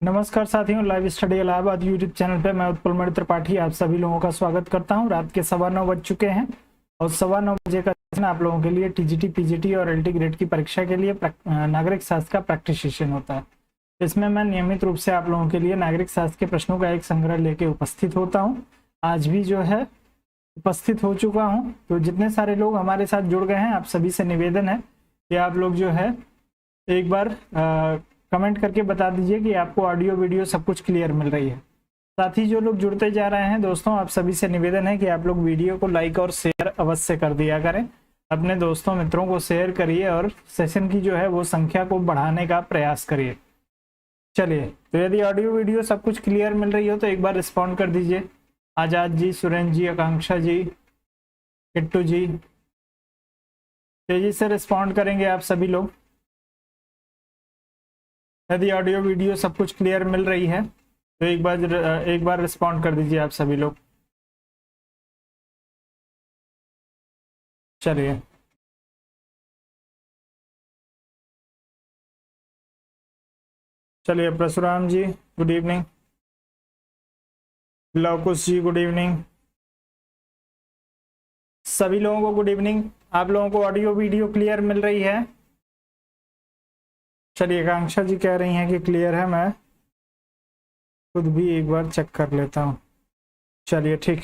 नमस्कार साथियों, live study Allahabad YouTube channel पे मैं उत्पल मणि त्रिपाठी आप सभी लोगों का स्वागत करता हूं। रात के 9:15 बज चुके हैं और 9:15 बजे का सेशन आप लोगों के लिए टीजीटी, पीजीटी और एलटी ग्रेड की परीक्षा के लिए नागरिक शास्त्र का प्रैक्टिस सेशन होता है। इसमें मैं नियमित रूप से आप लोगों के लिए नागरिक शास्त्र के प्रश्नों का एक संग्रह लेके उपस्थित होता हूँ। आज भी जो है उपस्थित हो चुका हूँ। तो जितने सारे लोग हमारे साथ जुड़ गए हैं, आप सभी से निवेदन है कि आप लोग जो है एक बार कमेंट करके बता दीजिए कि आपको ऑडियो वीडियो सब कुछ क्लियर मिल रही है। साथ ही जो लोग जुड़ते जा रहे हैं दोस्तों, आप सभी से निवेदन है कि आप लोग वीडियो को लाइक और शेयर अवश्य कर दिया करें। अपने दोस्तों मित्रों को शेयर करिए और सेशन की जो है वो संख्या को बढ़ाने का प्रयास करिए। चलिए, तो यदि ऑडियो वीडियो सब कुछ क्लियर मिल रही हो तो एक बार रिस्पॉन्ड कर दीजिए। आजाद जी, सुरेंद्र जी, आकांक्षा जी, किट्टू जी, तेजी से रिस्पॉन्ड करेंगे आप सभी लोग। यदि ऑडियो वीडियो सब कुछ क्लियर मिल रही है तो एक बार रिस्पॉन्ड कर दीजिए आप सभी लोग। चलिए, परशुराम जी गुड इवनिंग, लवकुश जी गुड इवनिंग, सभी लोगों को गुड इवनिंग। आप लोगों को ऑडियो वीडियो क्लियर मिल रही है? चलिए, आकांक्षा जी कह रही हैं कि क्लियर है, मैं खुद भी एक बार चेक कर लेता हूँ। चलिए ठीक,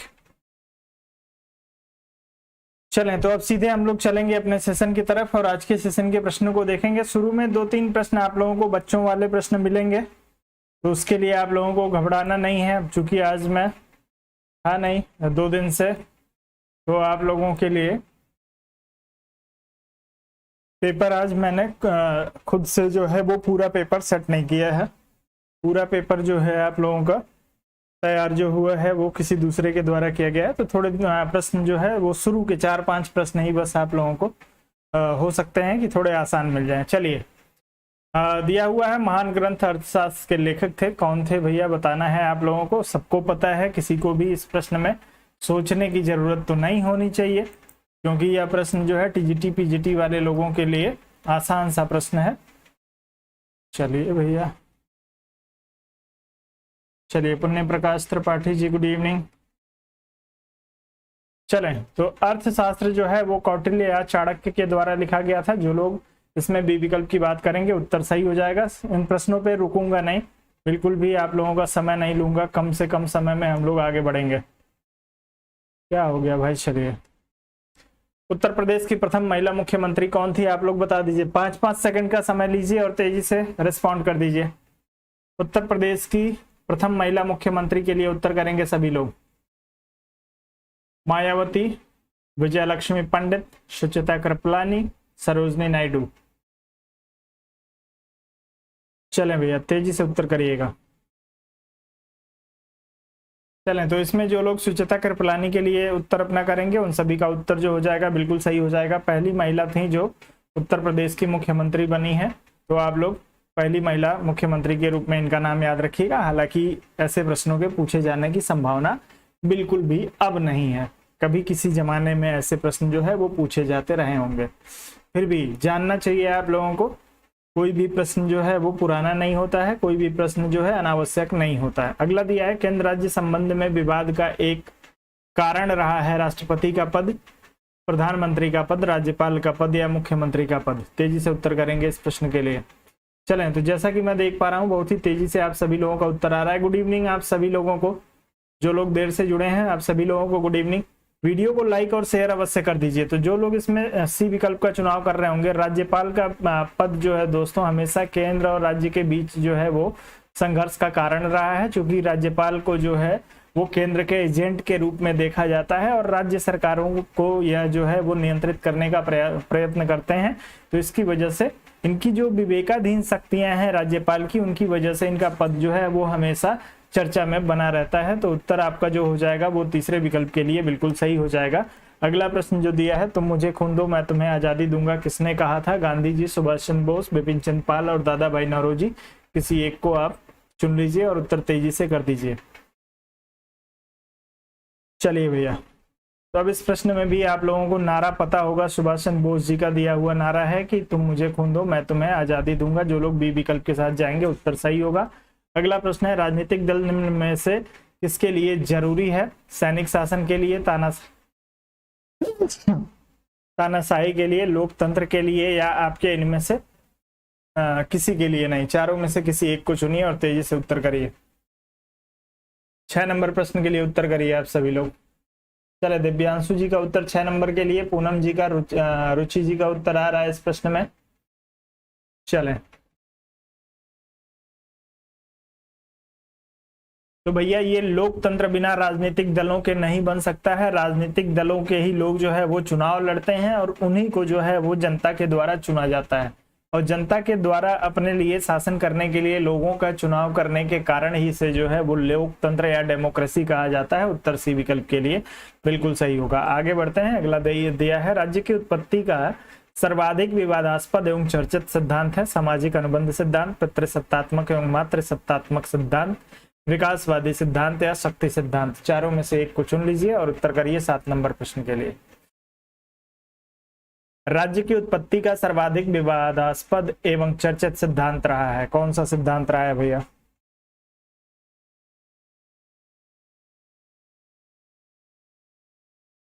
चलें तो अब सीधे हम लोग चलेंगे अपने सेशन की तरफ और आज के सेशन के प्रश्नों को देखेंगे। शुरू में 2-3 प्रश्न आप लोगों को बच्चों वाले प्रश्न मिलेंगे, तो उसके लिए आप लोगों को घबराना नहीं है। चूंकि आज मैं था नहीं 2 दिन से, तो आप लोगों के लिए पेपर आज मैंने खुद से जो है वो पूरा पेपर सेट नहीं किया है। पूरा पेपर जो है आप लोगों का तैयार जो हुआ है वो किसी दूसरे के द्वारा किया गया है। तो थोड़े प्रश्न जो है वो शुरू के 4-5 प्रश्न ही बस आप लोगों को हो सकते हैं कि थोड़े आसान मिल जाएं। चलिए, दिया हुआ है महान ग्रंथ अर्थशास्त्र के लेखक थे, कौन थे भैया बताना है आप लोगों को। सबको पता है, किसी को भी इस प्रश्न में सोचने की जरूरत तो नहीं होनी चाहिए, क्योंकि यह प्रश्न जो है टीजीटी पीजीटी वाले लोगों के लिए आसान सा प्रश्न है। चलिए भैया, चलिए पुण्य प्रकाश त्रिपाठी जी गुड इवनिंग। चलें, तो अर्थशास्त्र जो है वो कौटिल्य या चाणक्य के द्वारा लिखा गया था। जो लोग इसमें बी विकल्प की बात करेंगे उत्तर सही हो जाएगा। इन प्रश्नों पे रुकूंगा नहीं, बिल्कुल भी आप लोगों का समय नहीं लूंगा, कम से कम समय में हम लोग आगे बढ़ेंगे। क्या हो गया भाई? चलिए, उत्तर प्रदेश की प्रथम महिला मुख्यमंत्री कौन थी? आप लोग बता दीजिए। 5-5 सेकंड का समय लीजिए और तेजी से रिस्पॉन्ड कर दीजिए। उत्तर प्रदेश की प्रथम महिला मुख्यमंत्री के लिए उत्तर करेंगे सभी लोग। मायावती, विजयलक्ष्मी पंडित, सुचिता कृपलानी, सरोजनी नायडू। चलें भैया, तेजी से उत्तर करिएगा। चलें, तो इसमें जो लोग सुचिता कृपलानी के लिए उत्तर अपना करेंगे उन सभी का उत्तर जो हो जाएगा बिल्कुल सही हो जाएगा। पहली महिला थी जो उत्तर प्रदेश की मुख्यमंत्री बनी है, तो आप लोग पहली महिला मुख्यमंत्री के रूप में इनका नाम याद रखिएगा। हालांकि ऐसे प्रश्नों के पूछे जाने की संभावना बिल्कुल भी अब नहीं है, कभी किसी जमाने में ऐसे प्रश्न जो है वो पूछे जाते रहे होंगे। फिर भी जानना चाहिए आप लोगों को, कोई भी प्रश्न जो है वो पुराना नहीं होता है, कोई भी प्रश्न जो है अनावश्यक नहीं होता है। अगला दिया है, केंद्र राज्य संबंध में विवाद का एक कारण रहा है राष्ट्रपति का पद, प्रधानमंत्री का पद, राज्यपाल का पद या मुख्यमंत्री का पद। तेजी से उत्तर करेंगे इस प्रश्न के लिए। चलें, तो जैसा कि मैं देख पा रहा हूँ बहुत ही तेजी से आप सभी लोगों का उत्तर आ रहा है। गुड इवनिंग आप सभी लोगों को, जो लोग देर से जुड़े हैं आप सभी लोगों को गुड इवनिंग। वीडियो को लाइक और शेयर अवश्य कर दीजिए। तो जो लोग इसमें सी विकल्प का चुनाव कर रहे होंगे, राज्यपाल का पद जो है दोस्तों हमेशा केंद्र और राज्य के बीच जो है वो संघर्ष का कारण रहा है, क्योंकि राज्यपाल को जो है वो केंद्र के एजेंट के रूप में देखा जाता है और राज्य सरकारों को यह जो है वो नियंत्रित करने का प्रयत्न करते हैं। तो इसकी वजह से इनकी जो विवेकाधीन शक्तियां हैं राज्यपाल की, उनकी वजह से इनका पद जो है वो हमेशा चर्चा में बना रहता है। तो उत्तर आपका जो हो जाएगा वो तीसरे विकल्प के लिए बिल्कुल सही हो जाएगा। अगला प्रश्न जो दिया है, तुम मुझे खून दो मैं तुम्हें आजादी दूंगा, किसने कहा था? गांधी जी, सुभाष चंद्र बोस, बिपिन चंद्र पाल और दादा भाई नौरोजी। किसी एक को आप चुन लीजिए और उत्तर तेजी से कर दीजिए। चलिए भैया, तो अब इस प्रश्न में भी आप लोगों को नारा पता होगा, सुभाष चंद्र बोस जी का दिया हुआ नारा है कि तुम मुझे खून दो मैं तुम्हें आजादी दूंगा। जो लोग बी विकल्प के साथ जाएंगे उत्तर सही होगा। अगला प्रश्न है, राजनीतिक दल निम्न में से किसके लिए जरूरी है? सैनिक शासन के लिए, तानाशाही के लिए, लोकतंत्र के लिए, या आपके इनमें से किसी के लिए नहीं? चारों में से किसी एक को चुनिए और तेजी से उत्तर करिए। 6 नंबर प्रश्न के लिए उत्तर करिए आप सभी लोग। चले, दिव्यांशु जी का उत्तर 6 नंबर के लिए, पूनम जी का, रुचि जी का उत्तर आ रहा है इस प्रश्न में। चलें, तो भैया ये लोकतंत्र बिना राजनीतिक दलों के नहीं बन सकता है। राजनीतिक दलों के ही लोग जो है वो चुनाव लड़ते हैं और उन्हीं को जो है वो जनता के द्वारा चुना जाता है, और जनता के द्वारा अपने लिए शासन करने के लिए लोगों का चुनाव करने के कारण ही से जो है वो लोकतंत्र या डेमोक्रेसी कहा जाता है। उत्तर सी विकल्प के लिए बिल्कुल सही होगा। आगे बढ़ते हैं, अगला दिया है, राज्य की उत्पत्ति का सर्वाधिक विवादास्पद एवं चर्चित सिद्धांत है सामाजिक अनुबंध सिद्धांत, पितृसत्तात्मक एवं मातृसत्तात्मक सिद्धांत, विकासवादी सिद्धांत या शक्ति सिद्धांत। चारों में से एक को चुन लीजिए और उत्तर करिए 7 नंबर प्रश्न के लिए। राज्य की उत्पत्ति का सर्वाधिक विवादास्पद एवं चर्चित सिद्धांत रहा है, कौन सा सिद्धांत रहा है भैया?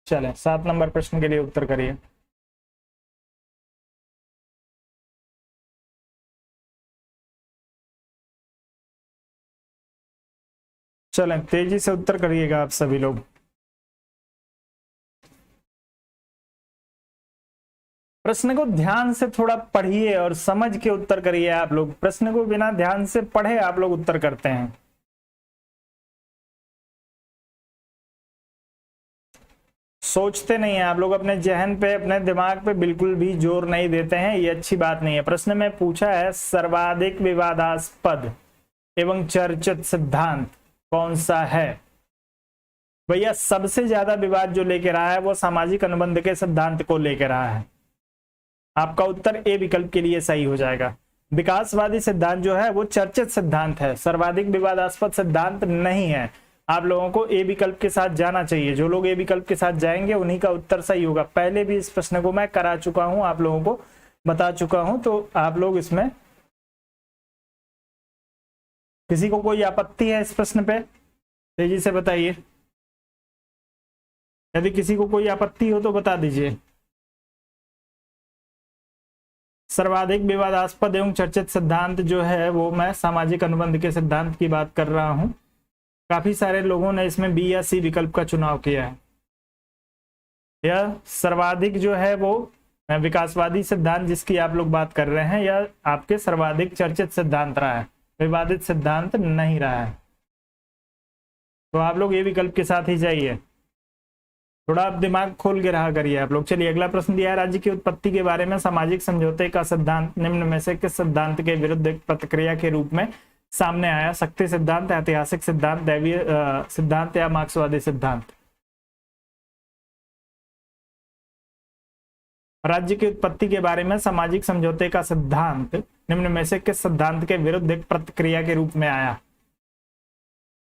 चलें, 7 नंबर प्रश्न के लिए उत्तर करिए। चलें, तेजी से उत्तर करिएगा आप सभी लोग। प्रश्न को ध्यान से थोड़ा पढ़िए और समझ के उत्तर करिए आप लोग। प्रश्न को बिना ध्यान से पढ़े आप लोग उत्तर करते हैं। सोचते नहीं है आप लोग, अपने जहन पे, अपने दिमाग पे बिल्कुल भी जोर नहीं देते हैं, ये अच्छी बात नहीं है। प्रश्न में पूछा है सर्वाधिक विवादास्पद एवं चर्चित सिद्धांत कौन सा है? भैया सबसे ज्यादा विवाद जो लेके रहा है वो सामाजिक अनुबंध के सिद्धांत को लेकर रहा है। आपका उत्तर ए विकल्प के लिए सही हो जाएगा। विकासवादी सिद्धांत जो है वो चर्चित सिद्धांत है, सर्वाधिक विवादास्पद सिद्धांत नहीं है। आप लोगों को ए विकल्प के साथ जाना चाहिए। जो लोग ए विकल्प के साथ जाएंगे उन्हीं का उत्तर सही होगा। पहले भी इस प्रश्न को मैं करा चुका हूं, आप लोगों को बता चुका हूं, तो आप लोग इसमें, किसी को कोई आपत्ति है इस प्रश्न पे? तेजी से बताइए, यदि किसी को कोई आपत्ति हो तो बता दीजिए। सर्वाधिक विवादास्पद एवं चर्चित सिद्धांत जो है वो मैं सामाजिक अनुबंध के सिद्धांत की बात कर रहा हूं। काफी सारे लोगों ने इसमें बी या सी विकल्प का चुनाव किया है। यह सर्वाधिक जो है वो विकासवादी सिद्धांत जिसकी आप लोग बात कर रहे हैं, यह आपके सर्वाधिक चर्चित सिद्धांत रहा है, विवादित सिद्धांत नहीं रहा है। तो आप लोग ये विकल्प के साथ ही जाइए, थोड़ा आप दिमाग खोल के रहा करिए आप लोग। चलिए, अगला प्रश्न दिया है, राज्य की उत्पत्ति के बारे में सामाजिक समझौते का सिद्धांत निम्न में से किस सिद्धांत के विरुद्ध एक प्रतिक्रिया के रूप में सामने आया? शक्ति सिद्धांत, ऐतिहासिक सिद्धांत, दैवीय सिद्धांत या मार्क्सवादी सिद्धांत? राज्य की उत्पत्ति के बारे में सामाजिक समझौते का सिद्धांत निम्न में से किस सिद्धांत के विरुद्ध एक प्रतिक्रिया के रूप में आया?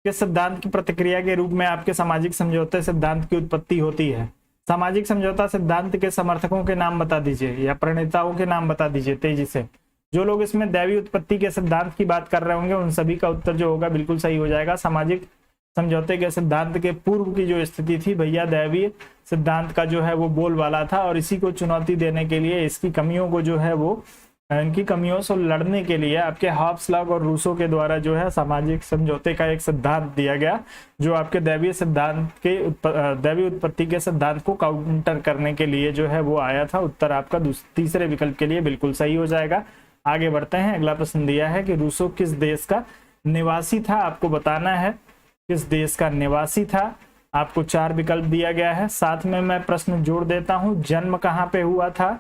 किस सिद्धांत की प्रतिक्रिया के रूप में आपके सामाजिक समझौते सिद्धांत की उत्पत्ति होती है? सामाजिक समझौता सिद्धांत के समर्थकों के नाम बता दीजिए या प्रणेताओं के नाम बता दीजिए तेजी से। जो लोग इसमें दैवीय उत्पत्ति के सिद्धांत की बात कर रहे होंगे उन सभी का उत्तर जो होगा बिल्कुल सही हो जाएगा। सामाजिक समझौते के सिद्धांत के पूर्व की जो स्थिति थी भैया, दैवीय सिद्धांत का जो है वो बोलबाला था, और इसी को चुनौती देने के लिए, इसकी कमियों को जो है वो, इनकी कमियों से लड़ने के लिए आपके हॉब्स और रूसो के द्वारा जो है सामाजिक समझौते का एक सिद्धांत दिया गया, जो आपके दैवीय सिद्धांत के दैवीय उत्पत्ति के सिद्धांत को काउंटर करने के लिए जो है वो आया था। उत्तर आपका तीसरे विकल्प के लिए बिल्कुल सही हो जाएगा। आगे बढ़ते हैं, अगला प्रश्न दिया है कि रूसो किस देश का निवासी था? आपको बताना है किस देश का निवासी था। आपको 4 विकल्प दिया गया है। साथ में मैं प्रश्न जोड़ देता हूं, जन्म कहां पे हुआ था,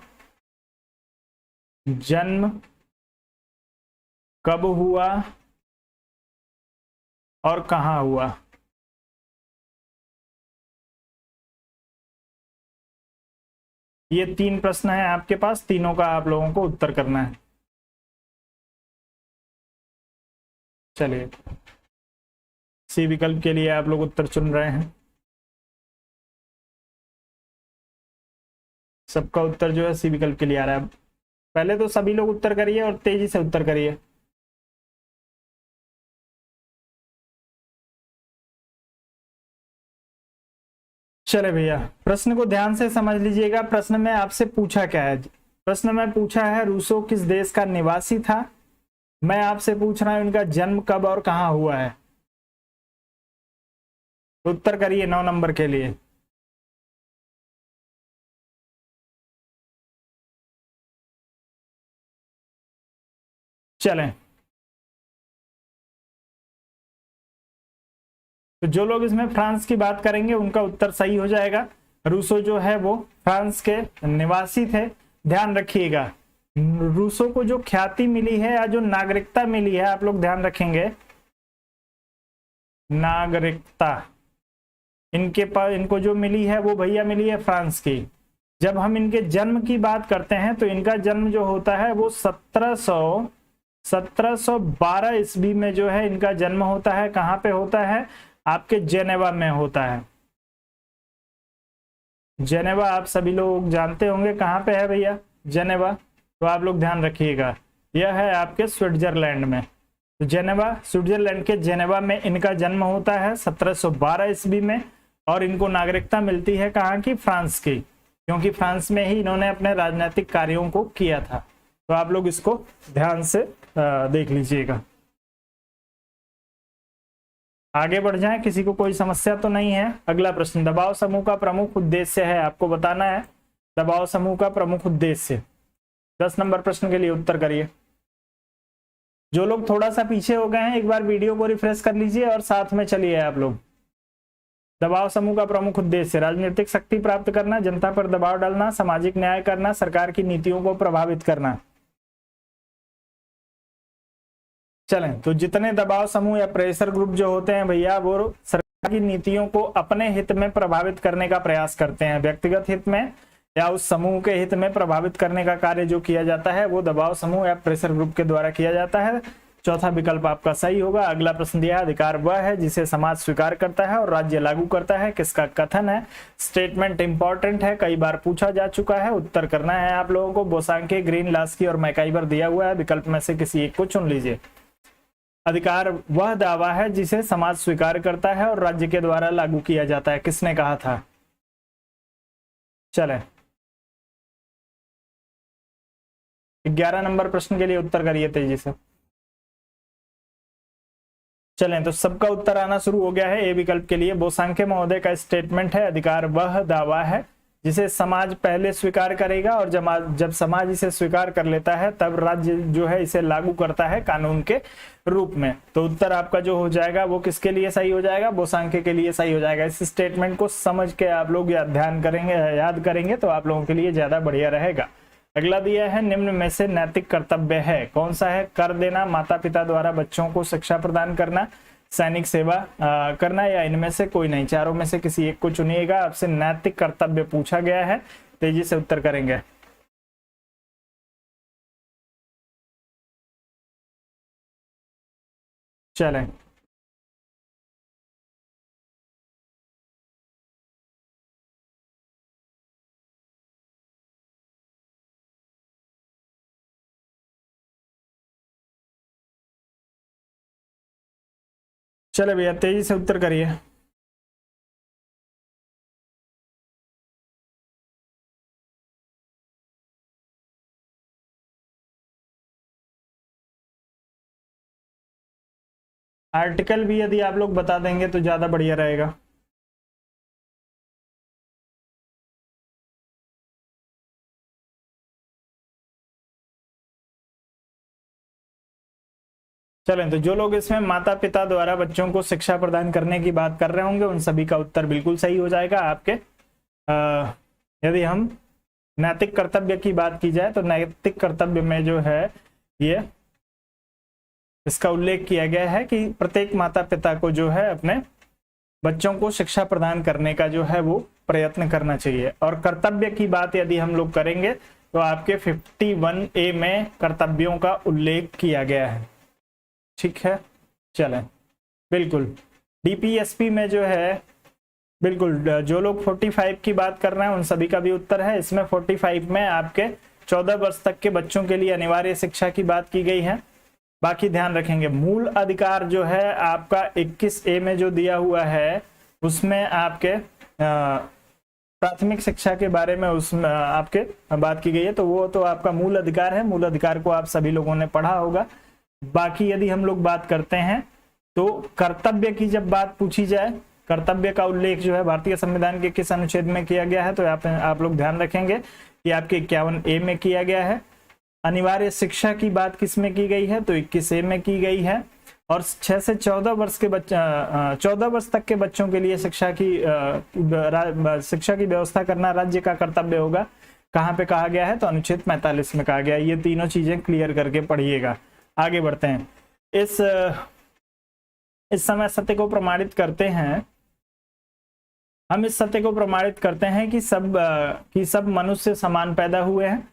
जन्म कब हुआ और कहां हुआ। ये 3 प्रश्न है आपके पास, तीनों का आप लोगों को उत्तर करना है। चलिए, सी विकल्प के लिए आप लोग उत्तर चुन रहे हैं। सबका उत्तर जो है सी विकल्प के लिए आ रहा है। पहले तो सभी लोग उत्तर करिए और तेजी से उत्तर करिए। चले भैया, प्रश्न को ध्यान से समझ लीजिएगा। प्रश्न में आपसे पूछा क्या है? प्रश्न में पूछा है रूसो किस देश का निवासी था। मैं आपसे पूछ रहा हूं इनका जन्म कब और कहां हुआ है। उत्तर करिए 9 नंबर के लिए। चलें, तो जो लोग इसमें फ्रांस की बात करेंगे उनका उत्तर सही हो जाएगा। रूसो जो है वो फ्रांस के निवासी थे। ध्यान रखिएगा, रूसो को जो ख्याति मिली है या जो नागरिकता मिली है, आप लोग ध्यान रखेंगे, नागरिकता इनके पास इनको जो मिली है वो भैया मिली है फ्रांस की। जब हम इनके जन्म की बात करते हैं तो इनका जन्म जो होता है वो 1712 ईस्वी में जो है इनका जन्म होता है। कहाँ पे होता है? आपके जेनेवा में होता है। जेनेवा आप सभी लोग जानते होंगे कहाँ पे है भैया, जेनेवा। तो आप लोग ध्यान रखिएगा, यह है आपके स्विट्जरलैंड में। तो जेनेवा, स्विट्जरलैंड के जेनेवा में इनका जन्म होता है 1712 ईस्वी में। और इनको नागरिकता मिलती है कहाँ की? फ्रांस की, क्योंकि फ्रांस में ही इन्होंने अपने राजनीतिक कार्यों को किया था। तो आप लोग इसको ध्यान से देख लीजिएगा। आगे बढ़ जाएं, किसी को कोई समस्या तो नहीं है। अगला प्रश्न, दबाव समूह का प्रमुख उद्देश्य है, आपको बताना है दबाव समूह का प्रमुख उद्देश्य। 10 नंबर प्रश्न के लिए उत्तर करिए। जो लोग थोड़ा सा पीछे हो गए हैं एक बार वीडियो को रिफ्रेश कर लीजिए और साथ में चलिए आप लोग। दबाव समूह का प्रमुख उद्देश्य राजनीतिक शक्ति प्राप्त करना, जनता पर दबाव डालना, सामाजिक न्याय करना, सरकार की नीतियों को प्रभावित करना। चलें, तो जितने दबाव समूह या प्रेशर ग्रुप जो होते हैं भैया वो सरकार की नीतियों को अपने हित में प्रभावित करने का प्रयास करते हैं। व्यक्तिगत हित में या उस समूह के हित में प्रभावित करने का कार्य जो किया जाता है वो दबाव समूह या प्रेशर ग्रुप के द्वारा किया जाता है। चौथा विकल्प आपका सही होगा। अगला प्रश्न दिया, अधिकार वह है जिसे समाज स्वीकार करता है और राज्य लागू करता है। किसका कथन है? स्टेटमेंट इंपॉर्टेंट है, कई बार पूछा जा चुका है। उत्तर करना है आप लोगों को। बोसांके, ग्रीनलास्की और मैकाइवर दिया हुआ है, विकल्प में से किसी एक को चुन लीजिए। अधिकार वह दावा है जिसे समाज स्वीकार करता है और राज्य के द्वारा लागू किया जाता है। किसने कहा था? चले, 11 नंबर प्रश्न के लिए उत्तर करिए तेजी से। चलें, तो सबका उत्तर आना शुरू हो गया है ए विकल्प के लिए। बोसांके महोदय का स्टेटमेंट है, अधिकार वह दावा है जिसे समाज पहले स्वीकार करेगा और जब समाज इसे स्वीकार कर लेता है तब राज्य जो है इसे लागू करता है कानून के रूप में। तो उत्तर आपका जो हो जाएगा वो किसके लिए सही हो जाएगा? बोसांके के लिए सही हो जाएगा। इस स्टेटमेंट को समझ के आप लोग ध्यान करेंगे, याद करेंगे तो आप लोगों के लिए ज्यादा बढ़िया रहेगा। अगला दिया है, निम्न में से नैतिक कर्तव्य है, कौन सा है? कर देना, माता पिता द्वारा बच्चों को शिक्षा प्रदान करना, सैनिक सेवा करना, या इनमें से कोई नहीं। चारों में से किसी एक को चुनिएगा। आपसे नैतिक कर्तव्य पूछा गया है, तेजी से उत्तर करेंगे। चलें, चले भैया तेजी से उत्तर करिए। आर्टिकल भी यदि आप लोग बता देंगे तो ज्यादा बढ़िया रहेगा। चलें, तो जो लोग इसमें माता पिता द्वारा बच्चों को शिक्षा प्रदान करने की बात कर रहे होंगे उन सभी का उत्तर बिल्कुल सही हो जाएगा आपके। यदि हम नैतिक कर्तव्य की बात की जाए तो नैतिक कर्तव्य में जो है ये इसका उल्लेख किया गया है कि प्रत्येक माता पिता को जो है अपने बच्चों को शिक्षा प्रदान करने का जो है वो प्रयत्न करना चाहिए। और कर्तव्य की बात यदि हम लोग करेंगे तो आपके 51A में कर्तव्यों का उल्लेख किया गया है। ठीक है, चलें, बिल्कुल डीपीएसपी में जो है बिल्कुल जो लोग 45 की बात कर रहे हैं उन सभी का भी उत्तर है। इसमें 45 में आपके 14 वर्ष तक के बच्चों के लिए अनिवार्य शिक्षा की बात की गई है। बाकी ध्यान रखेंगे, मूल अधिकार जो है आपका 21A में जो दिया हुआ है उसमें आपके प्राथमिक शिक्षा के बारे में उसमें आपके बात की गई है, तो वो तो आपका मूल अधिकार है। मूल अधिकार को आप सभी लोगों ने पढ़ा होगा। बाकी यदि हम लोग बात करते हैं तो कर्तव्य की जब बात पूछी जाए, कर्तव्य का उल्लेख जो है भारतीय संविधान के किस अनुच्छेद में किया गया है, तो आप लोग ध्यान रखेंगे कि आपके 51A में किया गया है। अनिवार्य शिक्षा की बात किस में की गई है, तो 21A में की गई है। और 6 से 14 वर्ष के 14 वर्ष तक के बच्चों के लिए शिक्षा की व्यवस्था करना राज्य का कर्तव्य होगा। कहाँ पे कहा गया है, तो अनुच्छेद 45 में कहा गया है। ये तीनों चीजें क्लियर करके पढ़िएगा। आगे बढ़ते हैं। इस समय सत्य को प्रमाणित करते हैं, हम इस सत्य को प्रमाणित करते हैं कि सब मनुष्य समान पैदा हुए हैं।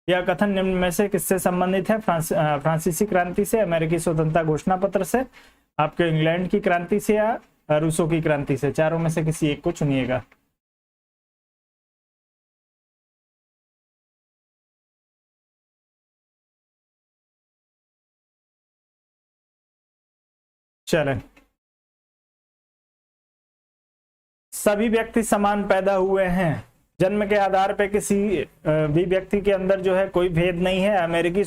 यह कथन निम्न में से किससे संबंधित है? फ्रांसीसी क्रांति से, अमेरिकी स्वतंत्रता घोषणा पत्र से, आपके इंग्लैंड की क्रांति से, या रूसों की क्रांति से? चारों में से किसी एक को चुनिएगा। चलें, सभी व्यक्ति समान पैदा हुए हैं। जन्म के आधार पे किसी भी व्यक्ति के अंदर जो है कोई भेद नहीं है। अमेरिकी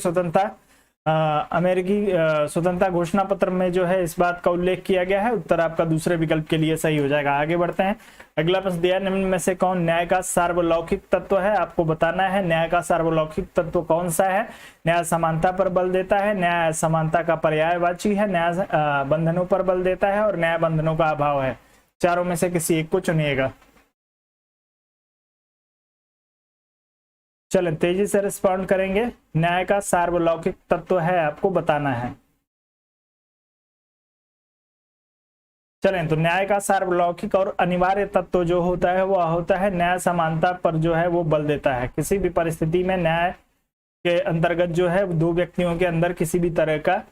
स्वतंत्रता घोषणा पत्र में जो है इस बात का उल्लेख किया गया है। उत्तर आपका दूसरे विकल्प के लिए सही हो जाएगा। आगे बढ़ते हैं। अगला प्रश्न दिया, निम्न में से कौन न्याय का सार्वलौकिक तत्व है? आपको बताना है न्याय का सार्वलौकिक तत्व कौन सा है। न्याय समानता पर बल देता है, न्याय समानता का पर्यायवाची है, न्याय बंधनों पर बल देता है, और न्याय बंधनों का अभाव है। चारों में से किसी एक को चुनिएगा। चलें, तेजी से रिस्पॉन्ड करेंगे। न्याय का सार्वलौकिक तत्व है, आपको बताना है। चलें, तो न्याय का सार्वलौकिक और अनिवार्य तत्व जो होता है वह होता है न्याय समानता पर जो है वो बल देता है। किसी भी परिस्थिति में न्याय के अंतर्गत जो है दो व्यक्तियों के अंदर किसी भी तरह का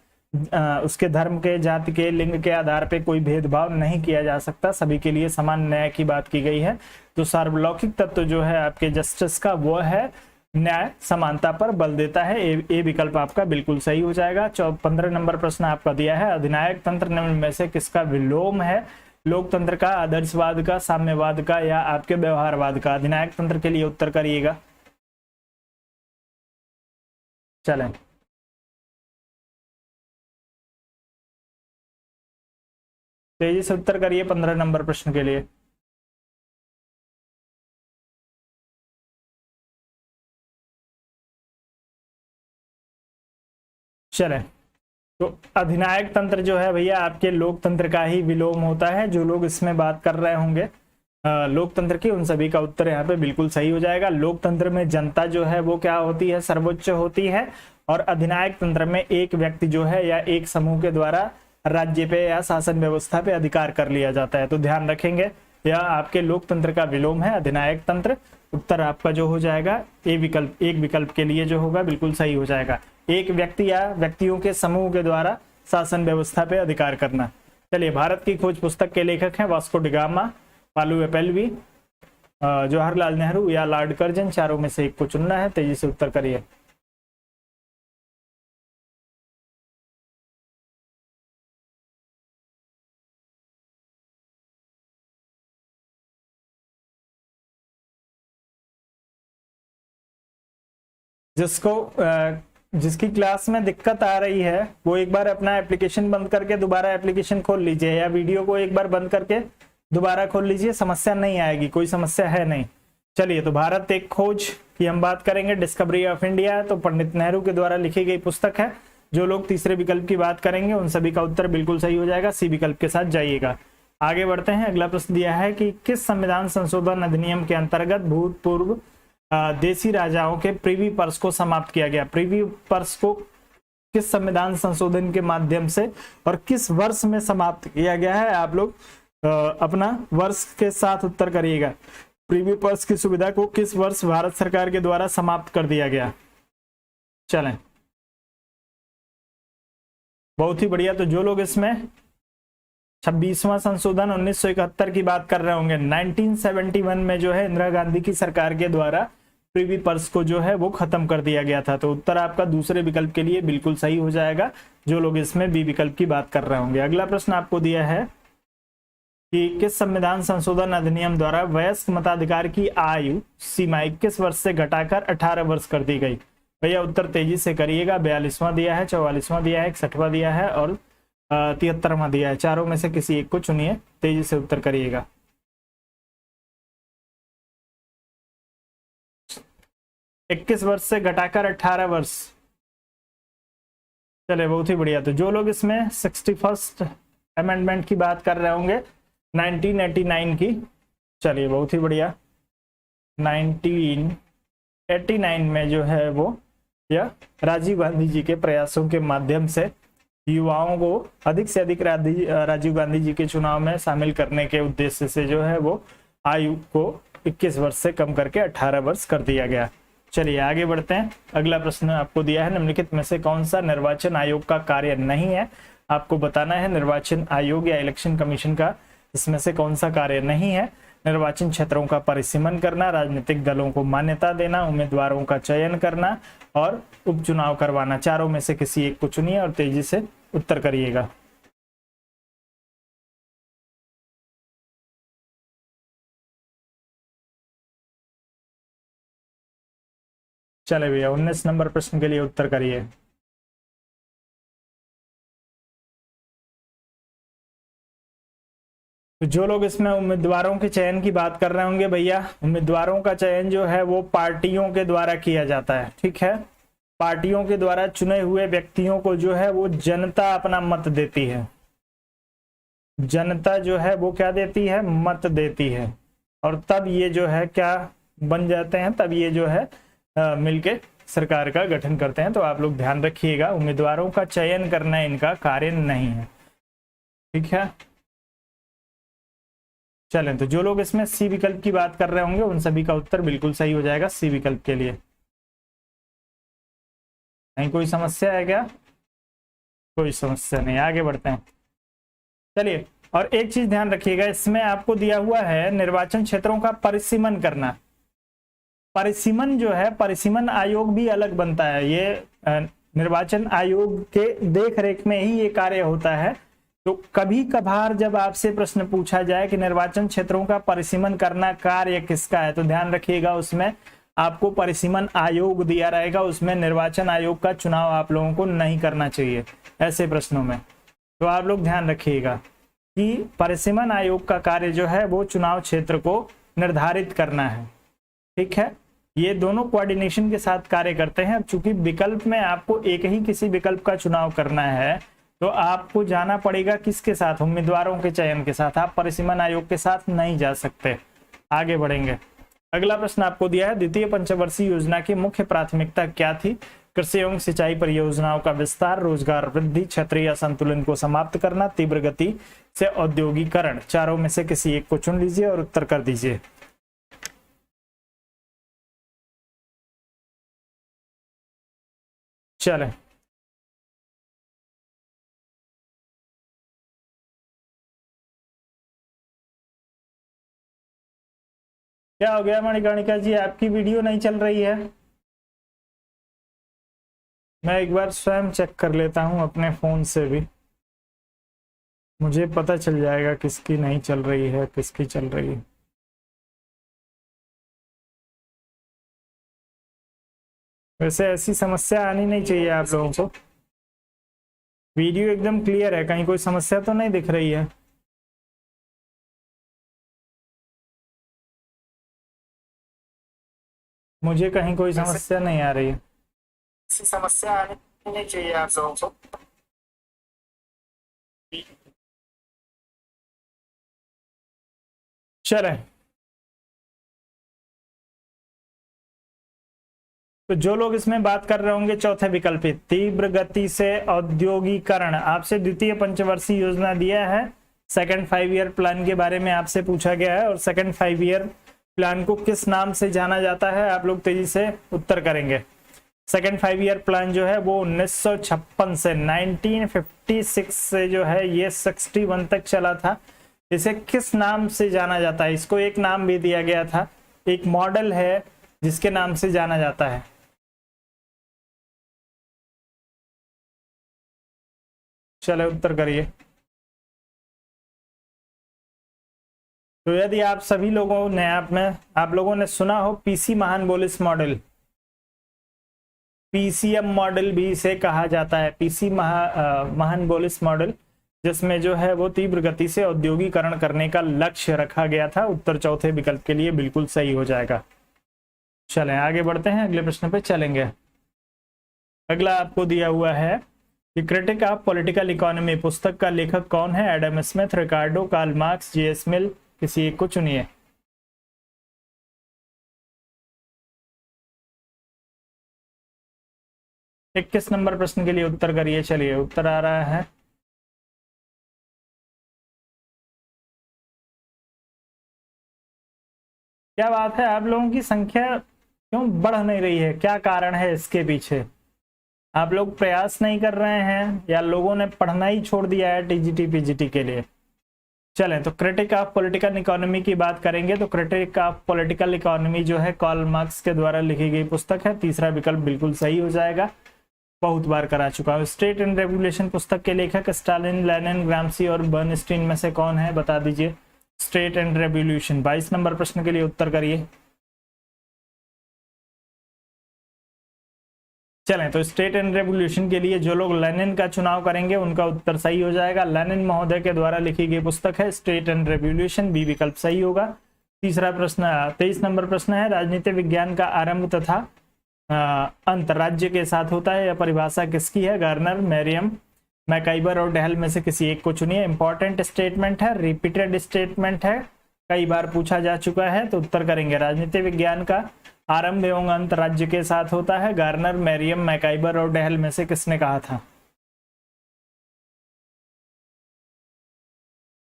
उसके धर्म के, जाति के, लिंग के आधार पे कोई भेदभाव नहीं किया जा सकता। सभी के लिए समान न्याय की बात की गई है। तो सार्वलौकिक तत्व जो है आपके जस्टिस का वो है न्याय समानता पर बल देता है। ए विकल्प आपका बिल्कुल सही हो जाएगा। 15 नंबर प्रश्न आपका दिया है, अधिनायक तंत्र निम्न में से किसका विलोम है? लोकतंत्र का, आदर्शवाद का, साम्यवाद का, या आपके व्यवहारवाद का? अधिनायक तंत्र के लिए उत्तर करिएगा। चलें, तेजी से उत्तर करिए 15 नंबर प्रश्न के लिए। चलें, तो अधिनायक तंत्र जो है भैया आपके लोकतंत्र का ही विलोम होता है। जो लोग इसमें बात कर रहे होंगे लोकतंत्र की, उन सभी का उत्तर यहाँ पे बिल्कुल सही हो जाएगा। लोकतंत्र में जनता जो है वो क्या होती है? सर्वोच्च होती है। और अधिनायक तंत्र में एक व्यक्ति जो है या एक समूह के द्वारा राज्य पे या शासन व्यवस्था पे अधिकार कर लिया जाता है। तो ध्यान रखेंगे, यह आपके लोकतंत्र का विलोम है अधिनायक तंत्र। उत्तर आपका जो हो जाएगा ए विकल्प, एक विकल्प के लिए जो होगा बिल्कुल सही हो जाएगा। एक व्यक्ति या व्यक्तियों के समूह के द्वारा शासन व्यवस्था पे अधिकार करना। चलिए, भारत की खोज पुस्तक के लेखक हैं वास्को डिगामा, पालू एपेलवी, जवाहरलाल नेहरू या लॉर्ड कर्जन? चारों में से एक को चुनना है। तेजी से उत्तर करिए। जिसकी क्लास में दिक्कत आ रही है वो एक बार अपना एप्लीकेशन बंद करके दोबारा एप्लीकेशन खोल लीजिए, या वीडियो को एक बार बंद करके दोबारा खोल लीजिए। समस्या नहीं आएगी, कोई समस्या है नहीं। चलिए, तो भारत एक खोज की हम बात करेंगे, डिस्कवरी ऑफ इंडिया। तो पंडित नेहरू के द्वारा लिखी गई पुस्तक है। जो लोग तीसरे विकल्प की बात करेंगे उन सभी का उत्तर बिल्कुल सही हो जाएगा। सी विकल्प के साथ जाइएगा। आगे बढ़ते हैं। अगला प्रश्न दिया है कि किस संविधान संशोधन अधिनियम के अंतर्गत भूतपूर्व देसी राजाओं के प्रीवी पर्स को समाप्त किया गया? प्रीवी पर्स को किस संविधान संशोधन के माध्यम से और किस वर्ष में समाप्त किया गया है? आप लोग अपना वर्ष के साथ उत्तर करिएगा। प्रीवी पर्स की सुविधा को किस वर्ष भारत सरकार के द्वारा समाप्त कर दिया गया? चलें, बहुत ही बढ़िया। तो जो लोग इसमें 26वां संशोधन 1971 की बात कर रहे होंगे, 1971 में जो है इंदिरा गांधी की सरकार के द्वारा प्रीवी पर्स को जो है वो खत्म कर दिया गया था। तो उत्तर आपका दूसरे विकल्प के लिए बिल्कुल सही हो जाएगा, जो लोग इसमें बी विकल्प की बात कर रहे होंगे। अगला प्रश्न आपको दिया है कि किस संविधान संशोधन अधिनियम द्वारा वयस्क मताधिकार की आयु सीमा 21 वर्ष से घटाकर 18 वर्ष कर दी गई? भैया उत्तर तेजी से करिएगा। 42वां दिया है, 44वां दिया है, 61वां दिया है और 73वां दिया है। चारों में से किसी एक को चुनिए, तेजी से उत्तर करिएगा। 21 वर्ष से घटाकर 18 वर्ष। चले, बहुत ही बढ़िया। तो जो लोग इसमें 61st अमेंडमेंट की बात कर रहे होंगे 1989 की, चलिए बहुत ही बढ़िया। 1989 में जो है वो यह राजीव गांधी जी के प्रयासों के माध्यम से युवाओं को अधिक से अधिक राजीव गांधी जी के चुनाव में शामिल करने के उद्देश्य से जो है वो आयु को 21 वर्ष से कम करके 18 वर्ष कर दिया गया। चलिए आगे बढ़ते हैं। अगला प्रश्न आपको दिया है, निम्नलिखित में से कौन सा निर्वाचन आयोग का कार्य नहीं है? आपको बताना है निर्वाचन आयोग या इलेक्शन कमीशन का इसमें से कौन सा कार्य नहीं है। निर्वाचन क्षेत्रों का परिसीमन करना, राजनीतिक दलों को मान्यता देना, उम्मीदवारों का चयन करना और उपचुनाव करवाना। चारों में से किसी एक को चुनिए और तेजी से उत्तर करिएगा। चले भैया 19 नंबर प्रश्न के लिए उत्तर करिए। तो जो लोग इसमें उम्मीदवारों के चयन की बात कर रहे होंगे, भैया उम्मीदवारों का चयन जो है वो पार्टियों के द्वारा किया जाता है, ठीक है। पार्टियों के द्वारा चुने हुए व्यक्तियों को जो है वो जनता अपना मत देती है। जनता जो है वो क्या देती है? मत देती है। और तब ये जो है क्या बन जाते हैं? तब ये जो है मिलके सरकार का गठन करते हैं। तो आप लोग ध्यान रखिएगा, उम्मीदवारों का चयन करना इनका कार्य नहीं है, ठीक है। चलें, तो जो लोग इसमें सी विकल्प की बात कर रहे होंगे उन सभी का उत्तर बिल्कुल सही हो जाएगा सी विकल्प के लिए। नहीं कोई समस्या है क्या? कोई समस्या नहीं, आगे बढ़ते हैं। चलिए, और एक चीज ध्यान रखिएगा, इसमें आपको दिया हुआ है निर्वाचन क्षेत्रों का परिसीमन करना। परिसीमन जो है, परिसीमन आयोग भी अलग बनता है। ये निर्वाचन आयोग के देख रेख में ही ये कार्य होता है। तो कभी कभार जब आपसे प्रश्न पूछा जाए कि निर्वाचन क्षेत्रों का परिसीमन करना कार्य किसका है, तो ध्यान रखिएगा उसमें आपको परिसीमन आयोग दिया रहेगा, उसमें निर्वाचन आयोग का चुनाव आप लोगों को नहीं करना चाहिए ऐसे प्रश्नों में। तो आप लोग ध्यान रखिएगा कि परिसीमन आयोग का कार्य जो है वो चुनाव क्षेत्र को निर्धारित करना है, ठीक है। ये दोनों कोऑर्डिनेशन के साथ कार्य करते हैं। अब चूंकि विकल्प में आपको एक ही किसी विकल्प का चुनाव करना है, तो आपको जाना पड़ेगा किसके साथ? उम्मीदवारों के चयन के साथ। आप परिसीमन आयोग के साथ नहीं जा सकते। आगे बढ़ेंगे। अगला प्रश्न आपको दिया है, द्वितीय पंचवर्षीय योजना की मुख्य प्राथमिकता क्या थी? कृषि एवं सिंचाई परियोजनाओं का विस्तार, रोजगार वृद्धि, क्षेत्रीय असंतुलन को समाप्त करना, तीव्र गति से औद्योगिकरण। चारों में से किसी एक को चुन लीजिए और उत्तर कर दीजिए। चलें, क्या हो गया मणिकर्णिका जी, आपकी वीडियो नहीं चल रही है? मैं एक बार स्वयं चेक कर लेता हूं अपने फोन से भी, मुझे पता चल जाएगा किसकी नहीं चल रही है किसकी चल रही है। वैसे ऐसी समस्या आनी नहीं चाहिए आप लोगों को। वीडियो एकदम क्लियर है, कहीं कोई समस्या तो नहीं दिख रही है? मुझे कहीं कोई समस्या नहीं आ रही है। ऐसी समस्या आनी नहीं चाहिए आप लोगों को। चलें, तो जो लोग इसमें बात कर रहे होंगे चौथे विकल्प पे, तीव्र गति से औद्योगिकरण। आपसे द्वितीय पंचवर्षीय योजना दिया है, सेकंड 5 ईयर प्लान के बारे में आपसे पूछा गया है और सेकंड 5 ईयर प्लान को किस नाम से जाना जाता है? आप लोग तेजी से उत्तर करेंगे। सेकंड 5 ईयर प्लान जो है वो 1956 से 1956 से जो है ये 61 तक चला था। इसे किस नाम से जाना जाता है? इसको एक नाम भी दिया गया था, एक मॉडल है जिसके नाम से जाना जाता है। चले उत्तर करिए। तो यदि आप सभी लोगों ने आप लोगों ने सुना हो पीसी महानबोलिस मॉडल, पीसीएम मॉडल भी इसे कहा जाता है, पीसी महानबोलिस मॉडल, जिसमें जो है वो तीव्र गति से औद्योगिकरण करने का लक्ष्य रखा गया था। उत्तर चौथे विकल्प के लिए बिल्कुल सही हो जाएगा। चलें आगे बढ़ते हैं, अगले प्रश्न पे चलेंगे। अगला आपको दिया हुआ है कि क्रिटिक ऑफ पॉलिटिकल इकोनॉमी पुस्तक का लेखक कौन है? एडम स्मिथ, रिकार्डो, कार्ल मार्क्स, जे.एस. मिल, किसी एक को चुनिए। इक्कीस नंबर प्रश्न के लिए उत्तर करिए। चलिए उत्तर आ रहा है, क्या बात है, आप लोगों की संख्या क्यों बढ़ नहीं रही है? क्या कारण है इसके पीछे? आप लोग प्रयास नहीं कर रहे हैं या लोगों ने पढ़ना ही छोड़ दिया है टीजीटी पीजीटी के लिए? चलें तो क्रिटिक ऑफ पॉलिटिकल इकोनॉमी की बात करेंगे। तो क्रिटिक ऑफ पॉलिटिकल इकोनॉमी जो है कार्ल मार्क्स के द्वारा लिखी गई पुस्तक है। तीसरा विकल्प बिल्कुल सही हो जाएगा, बहुत बार करा चुका हूँ। स्टेट एंड रेवोल्यूशन पुस्तक के लेखक स्टालिन, लेनिन, ग्राम्सी और बर्नस्टीन में से कौन है? बता दीजिए। स्टेट एंड रेवोल्यूशन 22 नंबर प्रश्न के लिए उत्तर करिए। चलें तो स्टेट एंड रेवोल्यूशन के लिए जो लोग लेनिन का चुनाव करेंगे उनका उत्तर सही हो जाएगा। लेनिन महोदय के द्वारा लिखी गई पुस्तक है स्टेट एंड रेवोल्यूशन, बी विकल्प सही होगा। तीसरा प्रश्न 23 नंबर प्रश्न है, राजनीति विज्ञान का आरंभ तथा अंत राज्य के साथ होता है, यह परिभाषा किसकी है? गार्नर, मैरियम, मैकाइबर और डेहल में से किसी एक को चुनिए। इंपॉर्टेंट स्टेटमेंट है, रिपीटेड स्टेटमेंट है, कई बार पूछा जा चुका है। तो उत्तर करेंगे राजनीति विज्ञान का आरंभ एवं अंत राज्य के साथ होता है। गार्नर, मैरियम, मैकाइबर और डेहल में से किसने कहा था?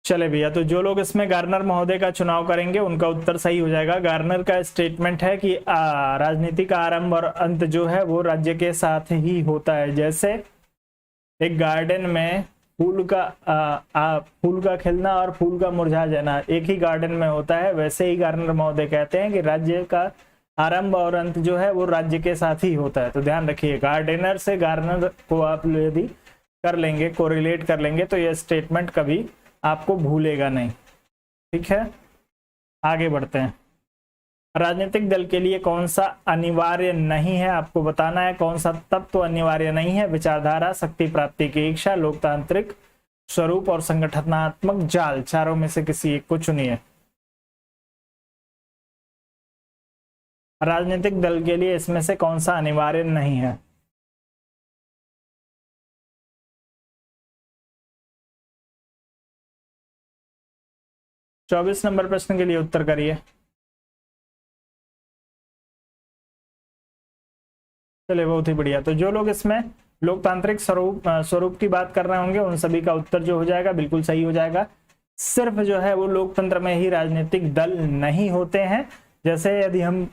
चले भैया, तो जो लोग इसमें गार्नर महोदय का चुनाव करेंगे उनका उत्तर सही हो जाएगा। गार्नर का स्टेटमेंट है कि राजनीति का आरंभ और अंत जो है वो राज्य के साथ ही होता है। जैसे एक गार्डन में फूल का खिलना और फूल का मुरझा जाना एक ही गार्डन में होता है, वैसे ही गार्नर महोदय कहते हैं कि राज्य का आरंभ और अंत जो है वो राज्य के साथ ही होता है। तो ध्यान रखिए, गार्डनर से गार्नर को आप यदि कर लेंगे, कोरिलेट कर लेंगे, तो यह स्टेटमेंट कभी आपको भूलेगा नहीं। ठीक है, आगे बढ़ते हैं। राजनीतिक दल के लिए कौन सा अनिवार्य नहीं है? आपको बताना है कौन सा तत्व अनिवार्य नहीं है। विचारधारा, शक्ति प्राप्ति की इच्छा, लोकतांत्रिक स्वरूप और संगठनात्मक जाल, चारों में से किसी एक को चुनिए। राजनीतिक दल के लिए इसमें से कौन सा अनिवार्य नहीं है? चौबीस नंबर प्रश्न के लिए उत्तर करिए। चलिए बहुत ही बढ़िया। तो जो लोग इसमें लोकतांत्रिक स्वरूप की बात कर रहे होंगे उन सभी का उत्तर जो हो जाएगा बिल्कुल सही हो जाएगा। सिर्फ जो है वो लोकतंत्र में ही राजनीतिक दल नहीं होते हैं। जैसे यदि हम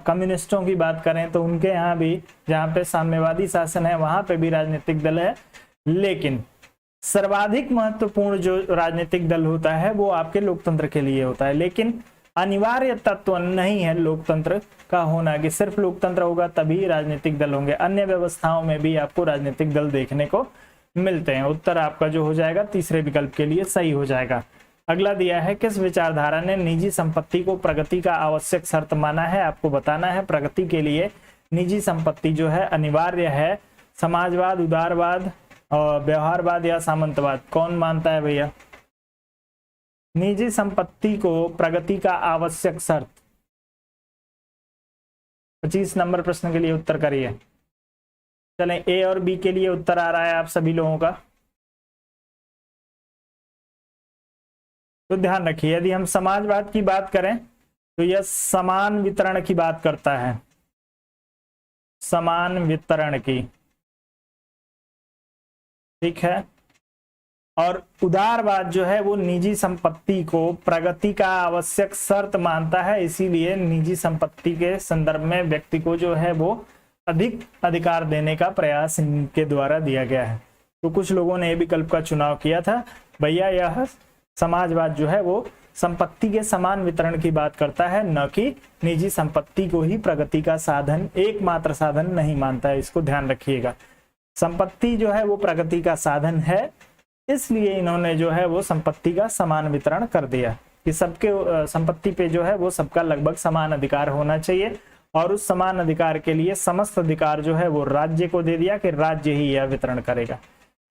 कम्युनिस्टों की बात करें तो उनके यहाँ भी, जहाँ पे साम्यवादी शासन है वहां पे भी राजनीतिक दल है, लेकिन सर्वाधिक महत्वपूर्ण जो राजनीतिक दल होता है वो आपके लोकतंत्र के लिए होता है। लेकिन अनिवार्य तत्व नहीं है लोकतंत्र का होना कि सिर्फ लोकतंत्र होगा तभी राजनीतिक दल होंगे, अन्य व्यवस्थाओं में भी आपको राजनीतिक दल देखने को मिलते हैं। उत्तर आपका जो हो जाएगा तीसरे विकल्प के लिए सही हो जाएगा। अगला दिया है, किस विचारधारा ने निजी संपत्ति को प्रगति का आवश्यक शर्त माना है? आपको बताना है प्रगति के लिए निजी संपत्ति जो है अनिवार्य है। समाजवाद, उदारवाद, व्यवहारवाद या सामंतवाद, कौन मानता है भैया? निजी संपत्ति को प्रगति का आवश्यक शर्त। 25 नंबर प्रश्न के लिए उत्तर करिए। चलें, ए और बी के लिए उत्तर आ रहा है आप सभी लोगों का। तो ध्यान रखिए, यदि हम समाजवाद की बात करें तो यह समान वितरण की बात करता है, समान वितरण की, ठीक है। और उदारवाद जो है वो निजी संपत्ति को प्रगति का आवश्यक शर्त मानता है, इसीलिए निजी संपत्ति के संदर्भ में व्यक्ति को जो है वो अधिक अधिकार देने का प्रयास इनके द्वारा दिया गया है। तो कुछ लोगों ने ये विकल्प का चुनाव किया था। भैया यह समाजवाद जो है वो संपत्ति के समान वितरण की बात करता है, न कि निजी संपत्ति को ही प्रगति का साधन, एकमात्र साधन नहीं मानता है। इसको ध्यान रखिएगा, संपत्ति जो है वो प्रगति का साधन है, इसलिए इन्होंने जो है वो संपत्ति का समान वितरण कर दिया। कि सबके संपत्ति पे जो है वो सबका लगभग समान अधिकार होना चाहिए, और उस समान अधिकार के लिए समस्त अधिकार जो है वो राज्य को दे दिया कि राज्य ही यह वितरण करेगा।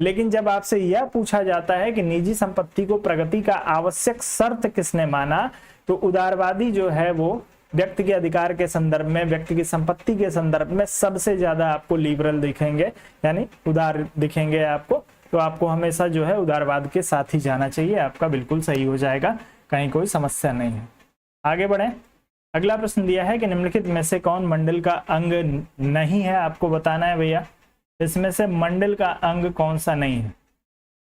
लेकिन जब आपसे यह पूछा जाता है कि निजी संपत्ति को प्रगति का आवश्यक शर्त किसने माना, तो उदारवादी जो है वो व्यक्ति के अधिकार के संदर्भ में, व्यक्ति की संपत्ति के संदर्भ में सबसे ज्यादा आपको लिबरल दिखेंगे, यानी उदार दिखेंगे आपको। तो आपको हमेशा जो है उदारवाद के साथ ही जाना चाहिए, आपका बिल्कुल सही हो जाएगा, कहीं कोई समस्या नहीं है। आगे बढ़े। अगला प्रश्न दिया है कि निम्नलिखित में से कौन मंडल का अंग नहीं है, आपको बताना है भैया। इसमें से मंडल का अंग कौन सा नहीं है?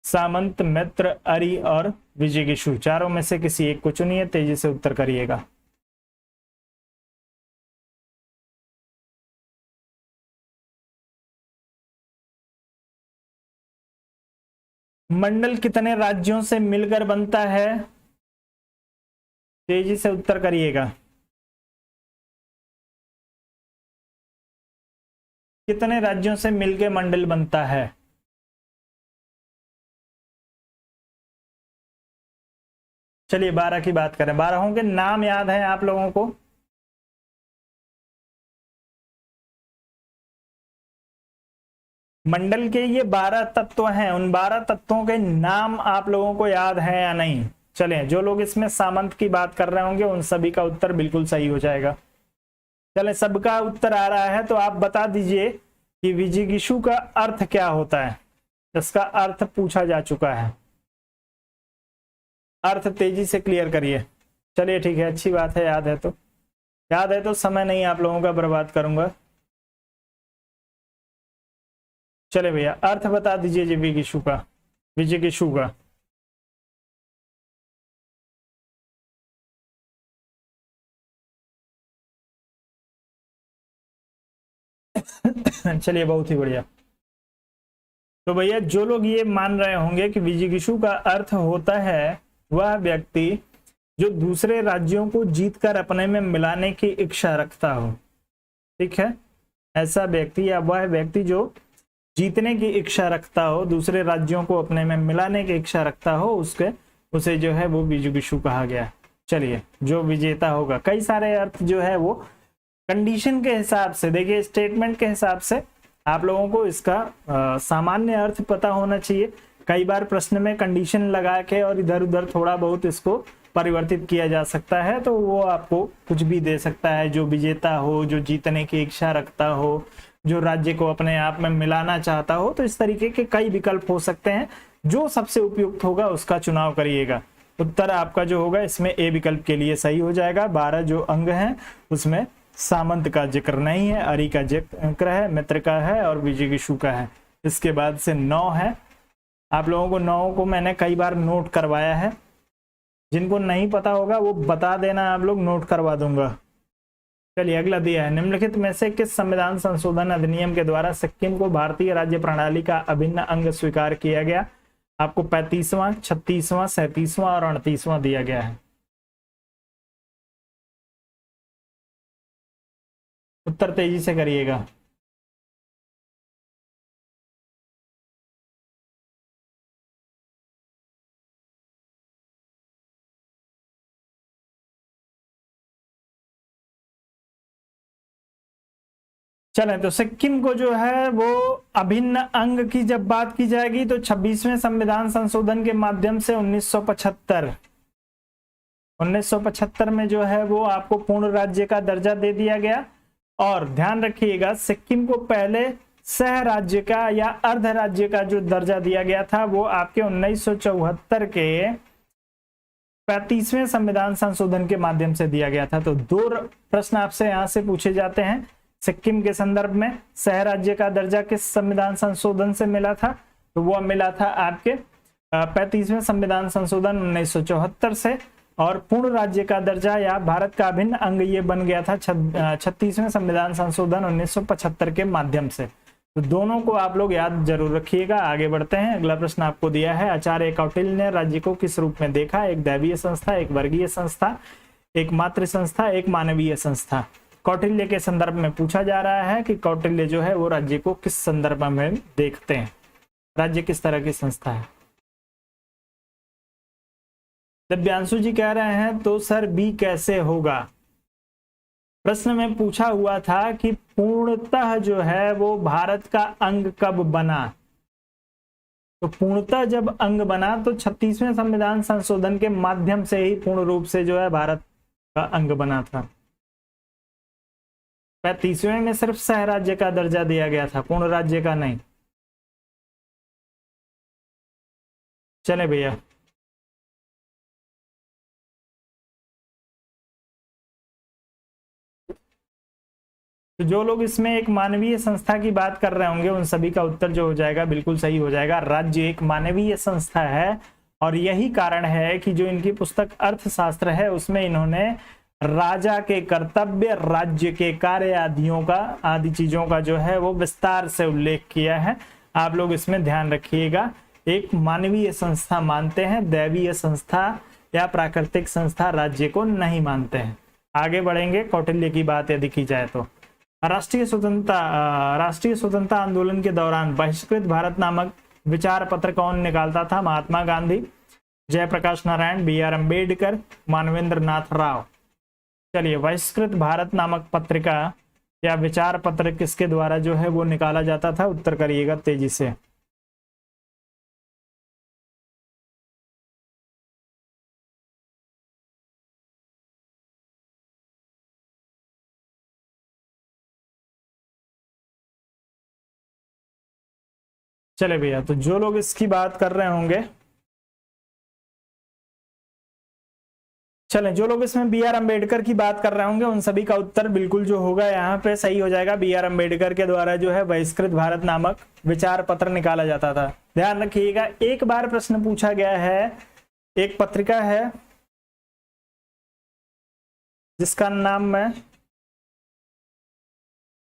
सामंत, मित्र, अरि और विजिगीषु, चारों में से किसी एक को चुनिए, तेजी से उत्तर करिएगा। मंडल कितने राज्यों से मिलकर बनता है? तेजी से उत्तर करिएगा। कितने राज्यों से मिलकर मंडल बनता है? चलिए 12 की बात करें। 12 के नाम याद है आप लोगों को? मंडल के ये 12 तत्व हैं, उन 12 तत्वों के नाम आप लोगों को याद है या नहीं? चलें, जो लोग इसमें सामंत की बात कर रहे होंगे उन सभी का उत्तर बिल्कुल सही हो जाएगा। चलें, सबका उत्तर आ रहा है तो आप बता दीजिए कि विजिगीषु का अर्थ क्या होता है। इसका अर्थ पूछा जा चुका है, अर्थ तेजी से क्लियर करिए। चलिए ठीक है, अच्छी बात है, याद है तो समय नहीं आप लोगों का बर्बाद करूंगा। चले भैया, अर्थ बता दीजिए विजिगीषु का। चलिए, बहुत ही बढ़िया। तो भैया जो लोग ये मान रहे होंगे कि विजिगीषु का अर्थ होता है वह व्यक्ति जो दूसरे राज्यों को जीतकर अपने में मिलाने की इच्छा रखता हो, ठीक है, ऐसा व्यक्ति या वह व्यक्ति जो जीतने की इच्छा रखता हो, दूसरे राज्यों को अपने में मिलाने की इच्छा रखता हो, उसे जो है वो विजिगीषु कहा गया। चलिए, जो विजेता होगा, कई सारे अर्थ जो है वो कंडीशन के हिसाब से, देखिए स्टेटमेंट के हिसाब से आप लोगों को इसका सामान्य अर्थ पता होना चाहिए। कई बार प्रश्न में कंडीशन लगा के और इधर उधर थोड़ा बहुत इसको परिवर्तित किया जा सकता है, तो वो आपको कुछ भी दे सकता है। जो विजेता हो, जो जीतने की इच्छा रखता हो, जो राज्य को अपने आप में मिलाना चाहता हो, तो इस तरीके के कई विकल्प हो सकते हैं। जो सबसे उपयुक्त होगा उसका चुनाव करिएगा। उत्तर आपका जो होगा इसमें ए विकल्प के लिए सही हो जाएगा। 12 जो अंग हैं उसमें सामंत का जिक्र नहीं है, अरि का जिक्र है, मित्र का है और विजिगीषु का है। इसके बाद से 9 है। आप लोगों को 9 को मैंने कई बार नोट करवाया है, जिनको नहीं पता होगा वो बता देना, आप लोग नोट करवा दूंगा। चलिए, अगला दिया है, निम्नलिखित में से किस संविधान संशोधन अधिनियम के द्वारा सिक्किम को भारतीय राज्य प्रणाली का अभिन्न अंग स्वीकार किया गया? आपको 35वां, 36वां, 37वां और 38वां दिया गया है। उत्तर तेजी से करिएगा। चलें, तो सिक्किम को जो है वो अभिन्न अंग की जब बात की जाएगी तो 26वें संविधान संशोधन के माध्यम से 1975 में जो है वो आपको पूर्ण राज्य का दर्जा दे दिया गया। और ध्यान रखिएगा, सिक्किम को पहले सह राज्य का या अर्ध राज्य का जो दर्जा दिया गया था वो आपके 1974 के 35वें संविधान संशोधन के माध्यम से दिया गया था। तो 2 प्रश्न आपसे यहां से पूछे जाते हैं। सिक्किम के संदर्भ में सह राज्य का दर्जा किस संविधान संशोधन से मिला था? तो वो मिला था आपके 35वें संविधान संशोधन 1974 से। और पूर्ण राज्य का दर्जा या भारत का अभिन्न अंग ये बन गया था 36वें संविधान संशोधन 1975 के माध्यम से। तो दोनों को आप लोग याद जरूर रखिएगा। आगे बढ़ते हैं। अगला प्रश्न आपको दिया है, आचार्य कौटिल्य ने राज्य को किस रूप में देखा? एक दैवीय संस्था, एक वर्गीय संस्था, एक मातृ संस्था, एक मानवीय संस्था। कौटिल्य के संदर्भ में पूछा जा रहा है कि कौटिल्य जो है वो राज्य को किस संदर्भ में देखते हैं, राज्य किस तरह की संस्था है। दिव्यांशु जी कह रहे हैं तो सर बी कैसे होगा। प्रश्न में पूछा हुआ था कि पूर्णतः जो है वो भारत का अंग कब बना। तो पूर्णतः जब अंग बना तो 36वें संविधान संशोधन के माध्यम से ही पूर्ण रूप से जो है भारत का अंग बना था। 35वें में सिर्फ सह राज्य का दर्जा दिया गया था, पूर्ण राज्य का नहीं। चले भैया, तो जो लोग इसमें एक मानवीय संस्था की बात कर रहे होंगे उन सभी का उत्तर जो हो जाएगा बिल्कुल सही हो जाएगा। राज्य एक मानवीय संस्था है और यही कारण है कि जो इनकी पुस्तक अर्थशास्त्र है उसमें इन्होंने राजा के कर्तव्य, राज्य के कार्य आदि चीजों का जो है वो विस्तार से उल्लेख किया है। आप लोग इसमें ध्यान रखिएगा। एक मानवीय संस्था मानते हैं, दैवीय संस्था या प्राकृतिक संस्था राज्य को नहीं मानते हैं। आगे बढ़ेंगे, कौटिल्य की बात यदि की जाए तो राष्ट्रीय स्वतंत्रता आंदोलन के दौरान बहिष्कृत भारत नामक विचार पत्र कौन निकालता था। महात्मा गांधी, जयप्रकाश नारायण, बी.आर. अम्बेडकर, मानवेंद्र नाथ राव। चलिए, बहिष्कृत भारत नामक पत्रिका या विचार पत्र किसके द्वारा जो है वो निकाला जाता था, उत्तर करिएगा तेजी से। चले भैया, तो जो लोग इसकी बात कर रहे होंगे, चलें, जो लोग इसमें बी.आर. अम्बेडकर की बात कर रहे होंगे उन सभी का उत्तर बिल्कुल जो होगा यहाँ पे सही हो जाएगा। बी.आर. अम्बेडकर के द्वारा जो है बहिष्कृत भारत नामक विचार पत्र निकाला जाता था। ध्यान रखिएगा, एक बार प्रश्न पूछा गया है, एक पत्रिका है जिसका नाम है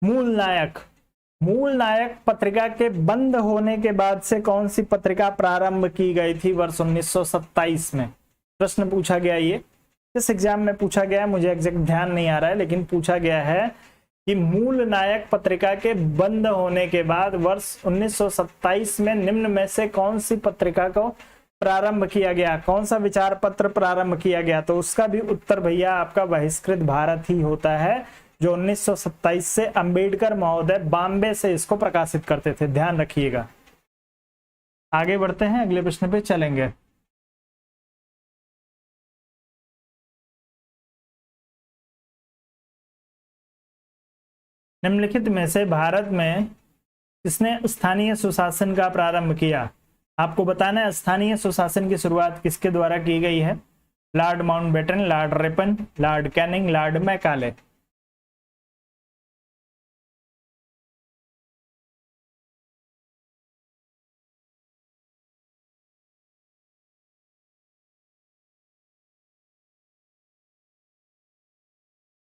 मूल नायक पत्रिका के बंद होने के बाद से कौन सी पत्रिका प्रारंभ की गई थी वर्ष 1927 में। प्रश्न पूछा गया, ये किस एग्जाम में पूछा गया है मुझे एग्जैक्ट ध्यान नहीं आ रहा है, लेकिन पूछा गया है कि मूल नायक पत्रिका के बंद होने के बाद वर्ष 1927 में निम्न में से कौन सी पत्रिका को प्रारंभ किया गया, कौन सा विचार पत्र प्रारंभ किया गया। तो उसका भी उत्तर भैया आपका बहिष्कृत भारत ही होता है, जो 1927 से अंबेडकर महोदय बॉम्बे से इसको प्रकाशित करते थे। ध्यान रखिएगा। आगे बढ़ते हैं, अगले प्रश्न पे चलेंगे। निम्नलिखित में से भारत में किसने स्थानीय सुशासन का प्रारंभ किया। आपको बताना है स्थानीय सुशासन की शुरुआत किसके द्वारा की गई है। Lord Mountbatten, Lord Ripon, Lord Canning, Lord Macaulay.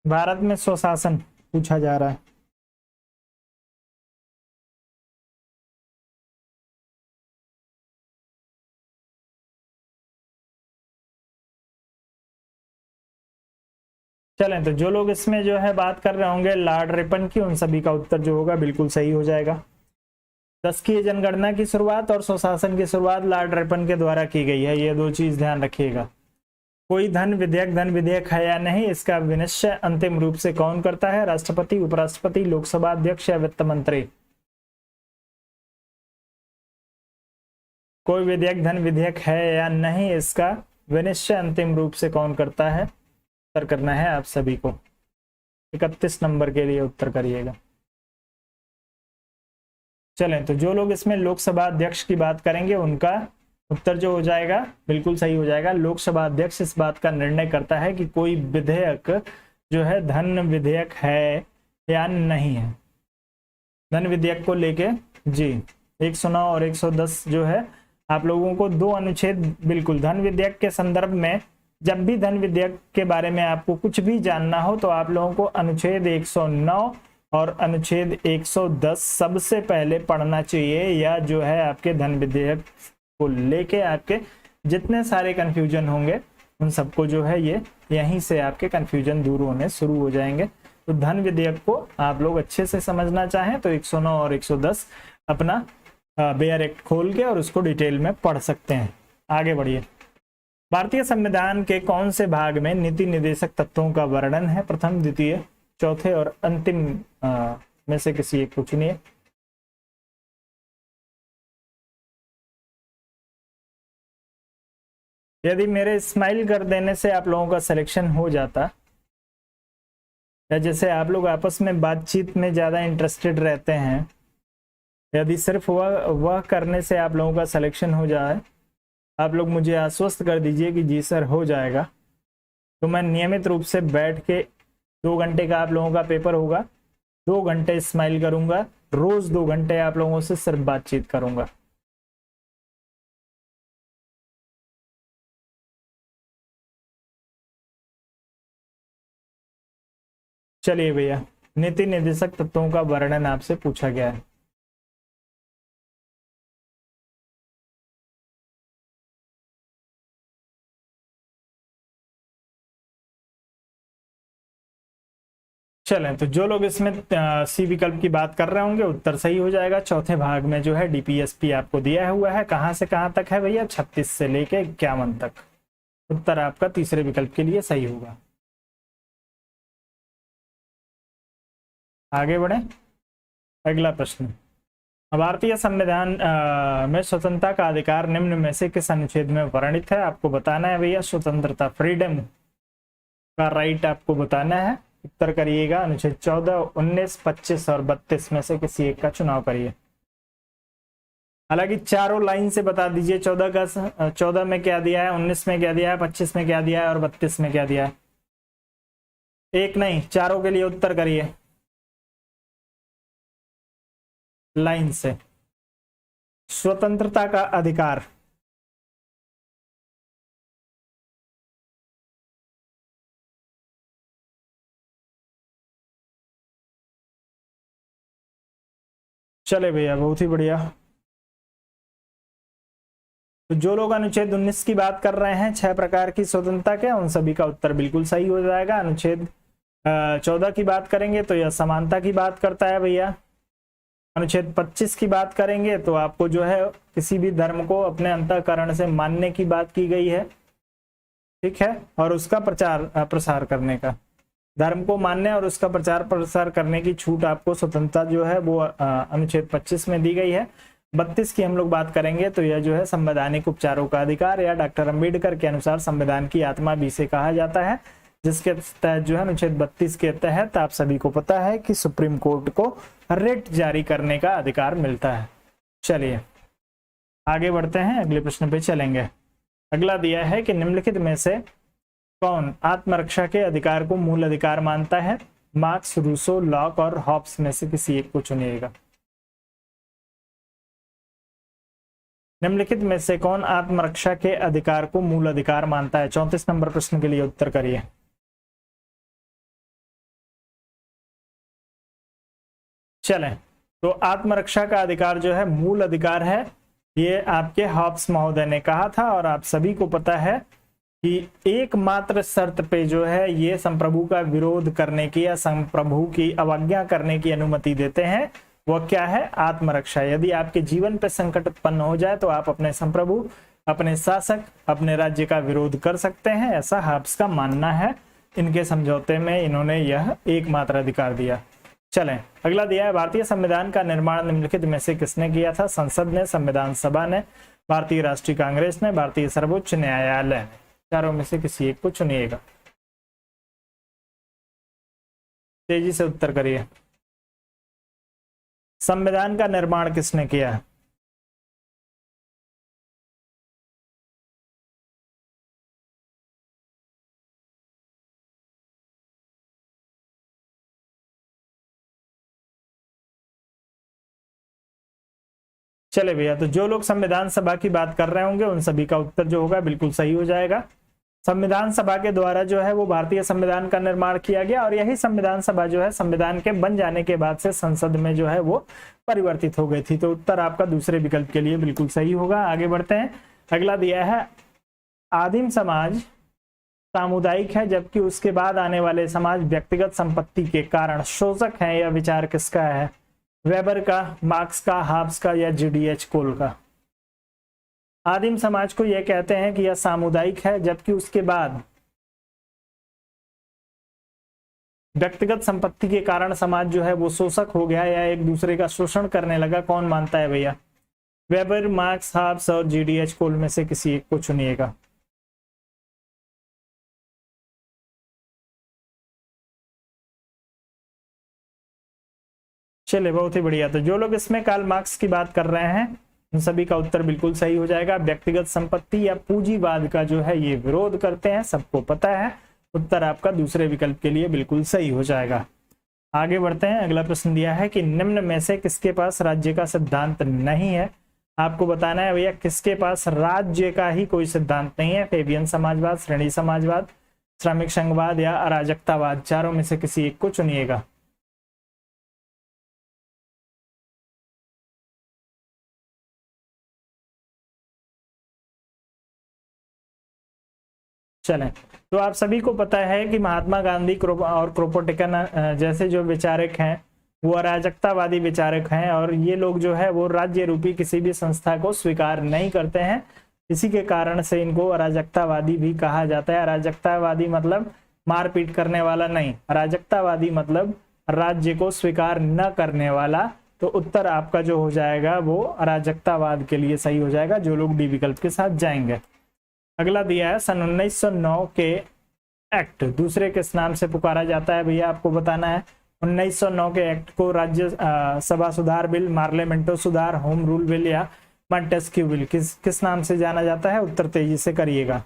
Bharat में स्वशासन पूछा जा रहा है। चलें, तो जो लोग इसमें जो है बात कर रहे होंगे लॉर्ड रिपन की, उन सभी का उत्तर जो होगा बिल्कुल सही हो जाएगा। 10 की जनगणना की शुरुआत और स्वशासन की शुरुआत लॉर्ड रिपन के द्वारा की गई है। ये दो चीज ध्यान रखिएगा। कोई धन विधेयक है या नहीं, इसका विनिश्चय अंतिम रूप से कौन करता है। राष्ट्रपति, उपराष्ट्रपति, लोकसभा अध्यक्ष या वित्त मंत्री। कोई धन विधेयक है या नहीं, इसका विनिश्चय अंतिम रूप से कौन करता है, उत्तर करना है आप सभी को। 31 नंबर के लिए उत्तर करिएगा। चलें, तो जो लोग इसमें लोकसभा अध्यक्ष की बात करेंगे उनका उत्तर जो हो जाएगा बिल्कुल सही हो जाएगा। लोकसभा अध्यक्ष इस बात का निर्णय करता है कि कोई विधेयक जो है धन विधेयक है या नहीं है। धन विधेयक को लेके जी 109 और 110 जो है आप लोगों को दो अनुच्छेद, बिल्कुल धन विधेयक के संदर्भ में जब भी धन विधेयक के बारे में आपको कुछ भी जानना हो तो आप लोगों को अनुच्छेद 109 और अनुच्छेद 110 सबसे पहले पढ़ना चाहिए, या जो है आपके धन विधेयक को लेके आपके जितने सारे कंफ्यूजन होंगे उन सबको जो है ये यहीं से आपके कंफ्यूजन दूर होने शुरू हो जाएंगे। तो धन विधेयक को आप लोग अच्छे से समझना चाहें तो 109 और 110 अपना बेयर एक्ट खोल के और उसको डिटेल में पढ़ सकते हैं। आगे बढ़िए। भारतीय संविधान के कौन से भाग में नीति निर्देशक तत्वों का वर्णन है? प्रथम, द्वितीय, चौथे और अंतिम में से किसी एक को चुनिए। यदि मेरे स्माइल कर देने से आप लोगों का सिलेक्शन हो जाता, या जैसे आप लोग आपस में बातचीत में ज़्यादा इंटरेस्टेड रहते हैं, यदि सिर्फ वह करने से आप लोगों का सिलेक्शन हो जाए, आप लोग मुझे आश्वस्त कर दीजिए कि जी सर हो जाएगा, तो मैं नियमित रूप से बैठ के 2 घंटे का आप लोगों का पेपर होगा, 2 घंटे स्माइल करूंगा, रोज 2 घंटे आप लोगों से सिर्फ बातचीत करूंगा। चलिए भैया, नीति निर्देशक तत्वों का वर्णन आपसे पूछा गया है। चलें, तो जो लोग इसमें सी विकल्प की बात कर रहे होंगे उत्तर सही हो जाएगा। चौथे भाग में जो है डीपीएसपी आपको दिया हुआ है, कहां से कहां तक है भैया? 36 से लेके 51 तक। उत्तर आपका तीसरे विकल्प के लिए सही होगा। आगे बढ़े, अगला प्रश्न। भारतीय संविधान में स्वतंत्रता का अधिकार निम्न में से किस अनुच्छेद में वर्णित है? आपको बताना है भैया, स्वतंत्रता, फ्रीडम का राइट आपको बताना है। उत्तर करिएगा अनुच्छेद 14, 19, 25 और 32 में से किसी एक का चुनाव करिए। हालांकि चारों लाइन से बता दीजिए, 14 में क्या दिया है, 19 में क्या दिया है, 25 में क्या दिया है और 32 में क्या दिया है। एक नहीं, चारों के लिए उत्तर करिए लाइन से। स्वतंत्रता का अधिकार, चले भैया, बहुत ही बढ़िया। तो जो लोग अनुच्छेद 19 की बात कर रहे हैं, 6 प्रकार की स्वतंत्रता के, उन सभी का उत्तर बिल्कुल सही हो जाएगा। अनुच्छेद 14 की बात करेंगे तो यह समानता की बात करता है भैया। अनुच्छेद 25 की बात करेंगे तो आपको जो है किसी भी धर्म को अपने अंतःकरण से मानने की बात की गई है, ठीक है, और उसका प्रचार प्रसार करने का, धर्म को मानने और उसका प्रचार प्रसार करने की छूट आपको स्वतंत्रता जो है वो अनुच्छेद 25 में दी गई है। 32 की हम लोग बात करेंगे तो यह जो है संवैधानिक उपचारों का अधिकार, या डॉक्टर अंबेडकर के अनुसार संविधान की आत्मा भी इसे कहा जाता है, जिसके तहत जो है अनुच्छेद 32 के तहत आप सभी को पता है कि सुप्रीम कोर्ट को रिट जारी करने का अधिकार मिलता है। चलिए आगे बढ़ते हैं, अगले प्रश्न पे चलेंगे। अगला दिया है कि निम्नलिखित में से कौन आत्मरक्षा के अधिकार को मूल अधिकार मानता है? मार्क्स, रूसो, लॉक और हॉब्स में से किसी एक को चुनिएगा। निम्नलिखित में से कौन आत्मरक्षा के अधिकार को मूल अधिकार मानता है? 34 नंबर प्रश्न के लिए उत्तर करिए। चलें, तो आत्मरक्षा का अधिकार जो है मूल अधिकार है, ये आपके हॉब्स महोदय ने कहा था, और आप सभी को पता है कि एकमात्र शर्त पे जो है ये संप्रभु का विरोध करने की या संप्रभु की अवज्ञा करने की अनुमति देते हैं, वह क्या है? आत्मरक्षा। यदि आपके जीवन पे संकट उत्पन्न हो जाए तो आप अपने संप्रभु, अपने शासक, अपने राज्य का विरोध कर सकते हैं, ऐसा हॉब्स का मानना है। इनके समझौते में इन्होंने यह एकमात्र अधिकार दिया। चलें, अगला दिया है भारतीय संविधान का निर्माण निम्नलिखित में से किसने किया था? संसद ने, संविधान सभा ने, भारतीय राष्ट्रीय कांग्रेस ने, भारतीय सर्वोच्च न्यायालय ने। चारों में से किसी एक को चुनिएगा। तेजी से उत्तर करिए। संविधान का निर्माण किसने किया है? चले भैया, तो जो लोग संविधान सभा की बात कर रहे होंगे उन सभी का उत्तर जो होगा बिल्कुल सही हो जाएगा। संविधान सभा के द्वारा जो है वो भारतीय संविधान का निर्माण किया गया, और यही संविधान सभा जो है संविधान के बन जाने के बाद से संसद में जो है वो परिवर्तित हो गई थी। तो उत्तर आपका दूसरे विकल्प के लिए बिल्कुल सही होगा। आगे बढ़ते हैं, अगला दिया है आदिम समाज सामुदायिक है, जबकि उसके बाद आने वाले समाज व्यक्तिगत संपत्ति के कारण शोषक है। यह विचार किसका है? वेबर का, मार्क्स का, हॉब्स का या जीडीएच कोल का? आदिम समाज को यह कहते हैं कि यह सामुदायिक है, जबकि उसके बाद व्यक्तिगत संपत्ति के कारण समाज जो है वो शोषक हो गया या एक दूसरे का शोषण करने लगा। कौन मानता है भैया? वेबर, मार्क्स, हाब्स और जीडीएच कोल में से किसी एक को चुनिएगा। चलिए बहुत ही बढ़िया। तो जो लोग इसमें कार्ल मार्क्स की बात कर रहे हैं उन सभी का उत्तर बिल्कुल सही हो जाएगा। व्यक्तिगत संपत्ति या पूंजीवाद का जो है ये विरोध करते हैं, सबको पता है। उत्तर आपका दूसरे विकल्प के लिए बिल्कुल सही हो जाएगा। आगे बढ़ते हैं। अगला प्रश्न दिया है कि निम्न में से किसके पास राज्य का सिद्धांत नहीं है। आपको बताना है भैया किसके पास राज्य का ही कोई सिद्धांत नहीं है। फेबियन समाजवाद, श्रेणी समाजवाद, श्रमिक संघवाद या अराजकतावाद, चारों में से किसी एक को चुनिएगा। चलें, तो आप सभी को पता है कि महात्मा गांधी और क्रोपोटिकन जैसे जो विचारक हैं वो अराजकतावादी विचारक हैं, और ये लोग जो है वो राज्य रूपी किसी भी संस्था को स्वीकार नहीं करते हैं। इसी के कारण से इनको अराजकतावादी भी कहा जाता है। अराजकतावादी मतलब मारपीट करने वाला नहीं, अराजकतावादी मतलब राज्य को स्वीकार न करने वाला। तो उत्तर आपका जो हो जाएगा वो अराजकतावाद के लिए सही हो जाएगा, जो लोग डी विकल्प के साथ जाएंगे। अगला दिया है सन 1909 के एक्ट दूसरे किस नाम से पुकारा जाता है। भैया आपको बताना है 1909 के एक्ट को राज्य सभा सुधार बिल, मार्लियामेंटो सुधार, होम रूल बिल या मॉन्टेस्क्यू बिल किस नाम से जाना जाता है। उत्तर तेजी से करिएगा।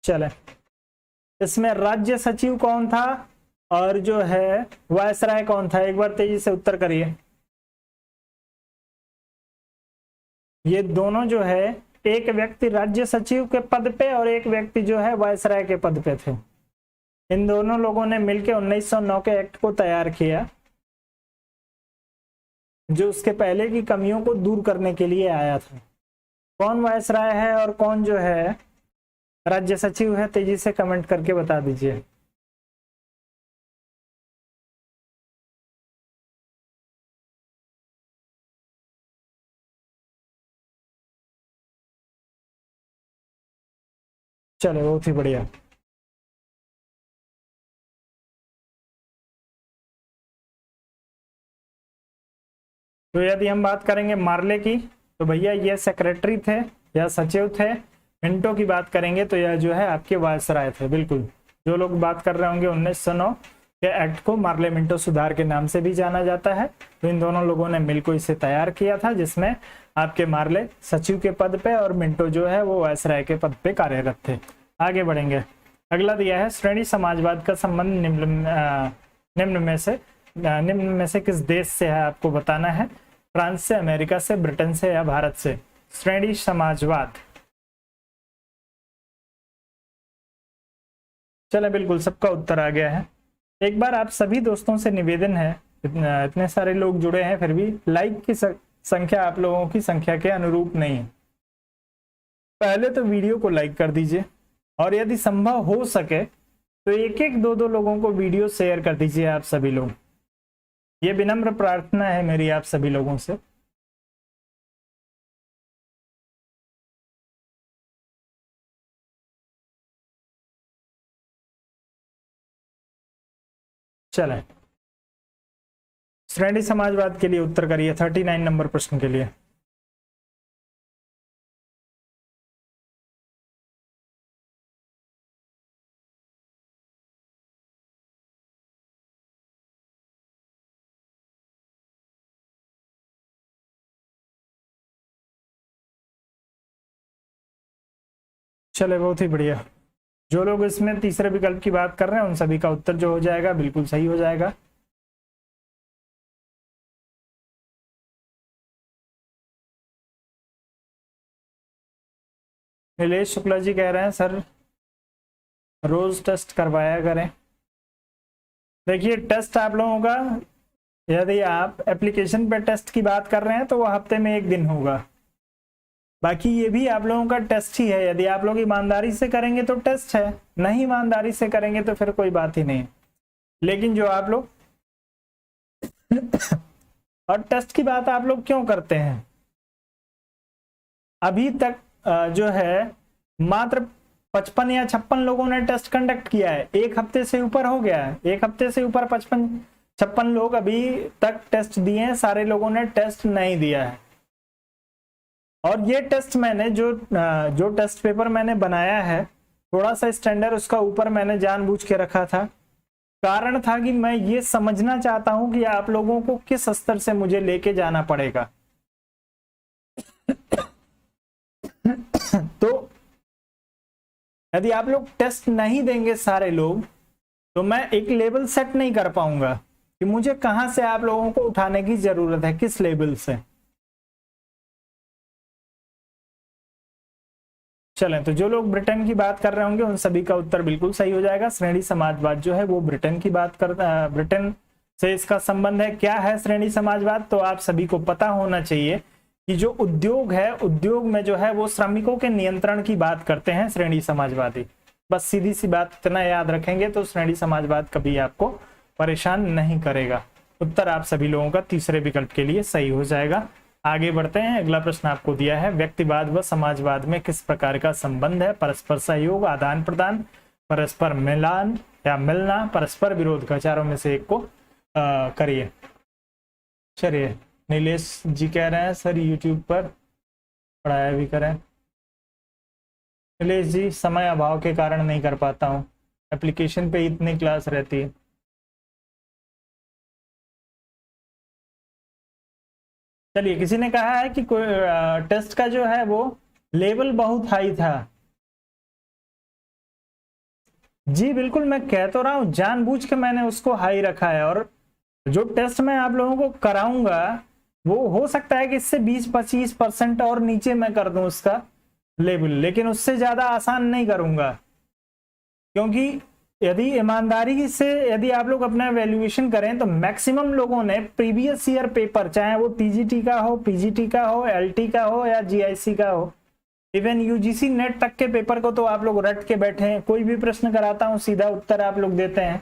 चले, इसमें राज्य सचिव कौन था और जो है वायसराय कौन था, एक बार तेजी से उत्तर करिए। ये दोनों जो है, एक व्यक्ति राज्य सचिव के पद पे और एक व्यक्ति जो है वायसराय के पद पे थे। इन दोनों लोगों ने मिलकर 1909 के एक्ट को तैयार किया, जो उसके पहले की कमियों को दूर करने के लिए आया था। कौन वायसराय है और कौन जो है राज्य सचिव है, तेजी से कमेंट करके बता दीजिए। चलो बहुत ही बढ़िया। तो यदि हम बात करेंगे मार्ले की, तो भैया ये सेक्रेटरी थे या सचिव थे। मिंटो की बात करेंगे तो यह जो है आपके वायसराय थे। बिल्कुल, जो लोग बात कर रहे होंगे 1909 के एक्ट को मार्ले मिंटो सुधार के नाम से भी जाना जाता है। तो इन दोनों लोगों ने मिलकर इसे तैयार किया था, जिसमें आपके मार्ले सचिव के पद पे और मिंटो जो है वो वायसराय के पद पे कार्यरत थे। आगे बढ़ेंगे। अगला दिया है श्रेणी समाजवाद का संबंध निम्न में से किस देश से है। आपको बताना है फ्रांस से, अमेरिका से, ब्रिटेन से या भारत से। श्रेणी समाजवाद। चले, बिल्कुल सबका उत्तर आ गया है। एक बार आप सभी दोस्तों से निवेदन है, इतने सारे लोग जुड़े हैं फिर भी लाइक की संख्या आप लोगों की संख्या के अनुरूप नहीं है। पहले तो वीडियो को लाइक कर दीजिए, और यदि संभव हो सके तो एक एक दो लोगों को वीडियो शेयर कर दीजिए आप सभी लोग। ये विनम्र प्रार्थना है मेरी आप सभी लोगों से। चलें, श्रेणी समाजवाद के लिए उत्तर करिए 39 नंबर प्रश्न के लिए। चले बहुत ही बढ़िया। जो लोग इसमें तीसरे विकल्प की बात कर रहे हैं उन सभी का उत्तर जो हो जाएगा बिल्कुल सही हो जाएगा। नीलेश शुक्ला जी कह रहे हैं सर रोज टेस्ट करवाया करें। देखिए टेस्ट आप लोगों का, यदि आप एप्लीकेशन पे टेस्ट की बात कर रहे हैं तो वो हफ्ते में एक दिन होगा। बाकी ये भी आप लोगों का टेस्ट ही है, यदि आप लोग ईमानदारी से करेंगे तो टेस्ट है, नहीं ईमानदारी से करेंगे तो फिर कोई बात ही नहीं। लेकिन जो आप लोग और टेस्ट की बात आप लोग क्यों करते हैं, अभी तक जो है मात्र 55 या 56 लोगों ने टेस्ट कंडक्ट किया है, एक हफ्ते से ऊपर हो गया है, एक हफ्ते से ऊपर 56 लोग अभी तक टेस्ट दिए हैं, सारे लोगों ने टेस्ट नहीं दिया है। और ये टेस्ट मैंने जो टेस्ट पेपर मैंने बनाया है, थोड़ा सा स्टैंडर्ड उसका ऊपर मैंने जानबूझ के रखा था, कारण था कि मैं ये समझना चाहता हूं कि आप लोगों को किस स्तर से मुझे लेके जाना पड़ेगा। तो यदि आप लोग टेस्ट नहीं देंगे सारे लोग, तो मैं एक लेवल सेट नहीं कर पाऊंगा कि मुझे कहां से आप लोगों को उठाने की जरूरत है, किस लेवल से। चलें, तो जो लोग ब्रिटेन की बात कर रहे होंगे उन सभी का उत्तर बिल्कुल सही हो जाएगा। श्रेणी समाजवाद जो है वो ब्रिटेन की बात करता है, ब्रिटेन से इसका संबंध है। क्या है श्रेणी समाजवाद, तो आप सभी को पता होना चाहिए कि जो उद्योग है, उद्योग में जो है वो श्रमिकों के नियंत्रण की बात करते हैं श्रेणी समाजवादी। बस सीधी सी बात इतना याद रखेंगे तो श्रेणी समाजवाद कभी आपको परेशान नहीं करेगा। उत्तर आप सभी लोगों का तीसरे विकल्प के लिए सही हो जाएगा। आगे बढ़ते हैं, अगला प्रश्न आपको दिया है, व्यक्तिवाद व समाजवाद में किस प्रकार का संबंध है, परस्पर सहयोग, आदान प्रदान, परस्पर मिलान या मिलना, परस्पर विरोध का चारों में से एक को करिए। चलिए, नीलेश जी कह रहे हैं सर यूट्यूब पर पढ़ाया भी करें। नीलेश जी, समय अभाव के कारण नहीं कर पाता हूँ, एप्लीकेशन पे इतनी क्लास रहती है। चलिए, किसी ने कहा है कि कोई टेस्ट का जो है वो लेवल बहुत हाई था। जी बिल्कुल, मैं कह तो रहा हूं जानबूझ के मैंने उसको हाई रखा है, और जो टेस्ट मैं आप लोगों को कराऊंगा वो हो सकता है कि इससे 20-25% और नीचे मैं कर दूं उसका लेवल, लेकिन उससे ज्यादा आसान नहीं करूंगा। क्योंकि यदि ईमानदारी से यदि आप लोग अपना वैल्यूएशन करें तो मैक्सिमम लोगों ने प्रीवियस ईयर पेपर, चाहे वो टीजीटी का हो, पीजीटी का हो, एलटी का हो या जीआईसी का हो, इवन यूजीसी नेट तक के पेपर को तो आप लोग रट के बैठे हैं। कोई भी प्रश्न कराता हूं सीधा उत्तर आप लोग देते हैं।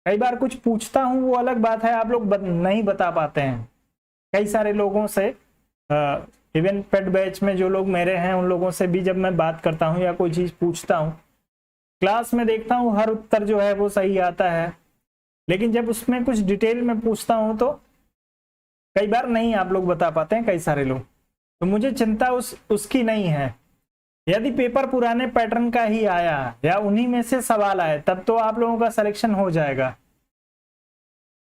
कई बार कुछ पूछता हूं वो अलग बात है, आप लोग नहीं बता पाते हैं। कई सारे लोगों से इवन पेड बैच में जो लोग मेरे हैं उन लोगों से भी जब मैं बात करता हूं या कोई चीज पूछता हूं, क्लास में देखता हूं हर उत्तर जो है वो सही आता है, लेकिन जब उसमें कुछ डिटेल में पूछता हूं तो कई बार नहीं आप लोग बता पाते हैं, कई सारे लोग। तो मुझे चिंता उसकी नहीं है। यदि पेपर पुराने पैटर्न का ही आया या उन्हीं में से सवाल आए तब तो आप लोगों का सिलेक्शन हो जाएगा।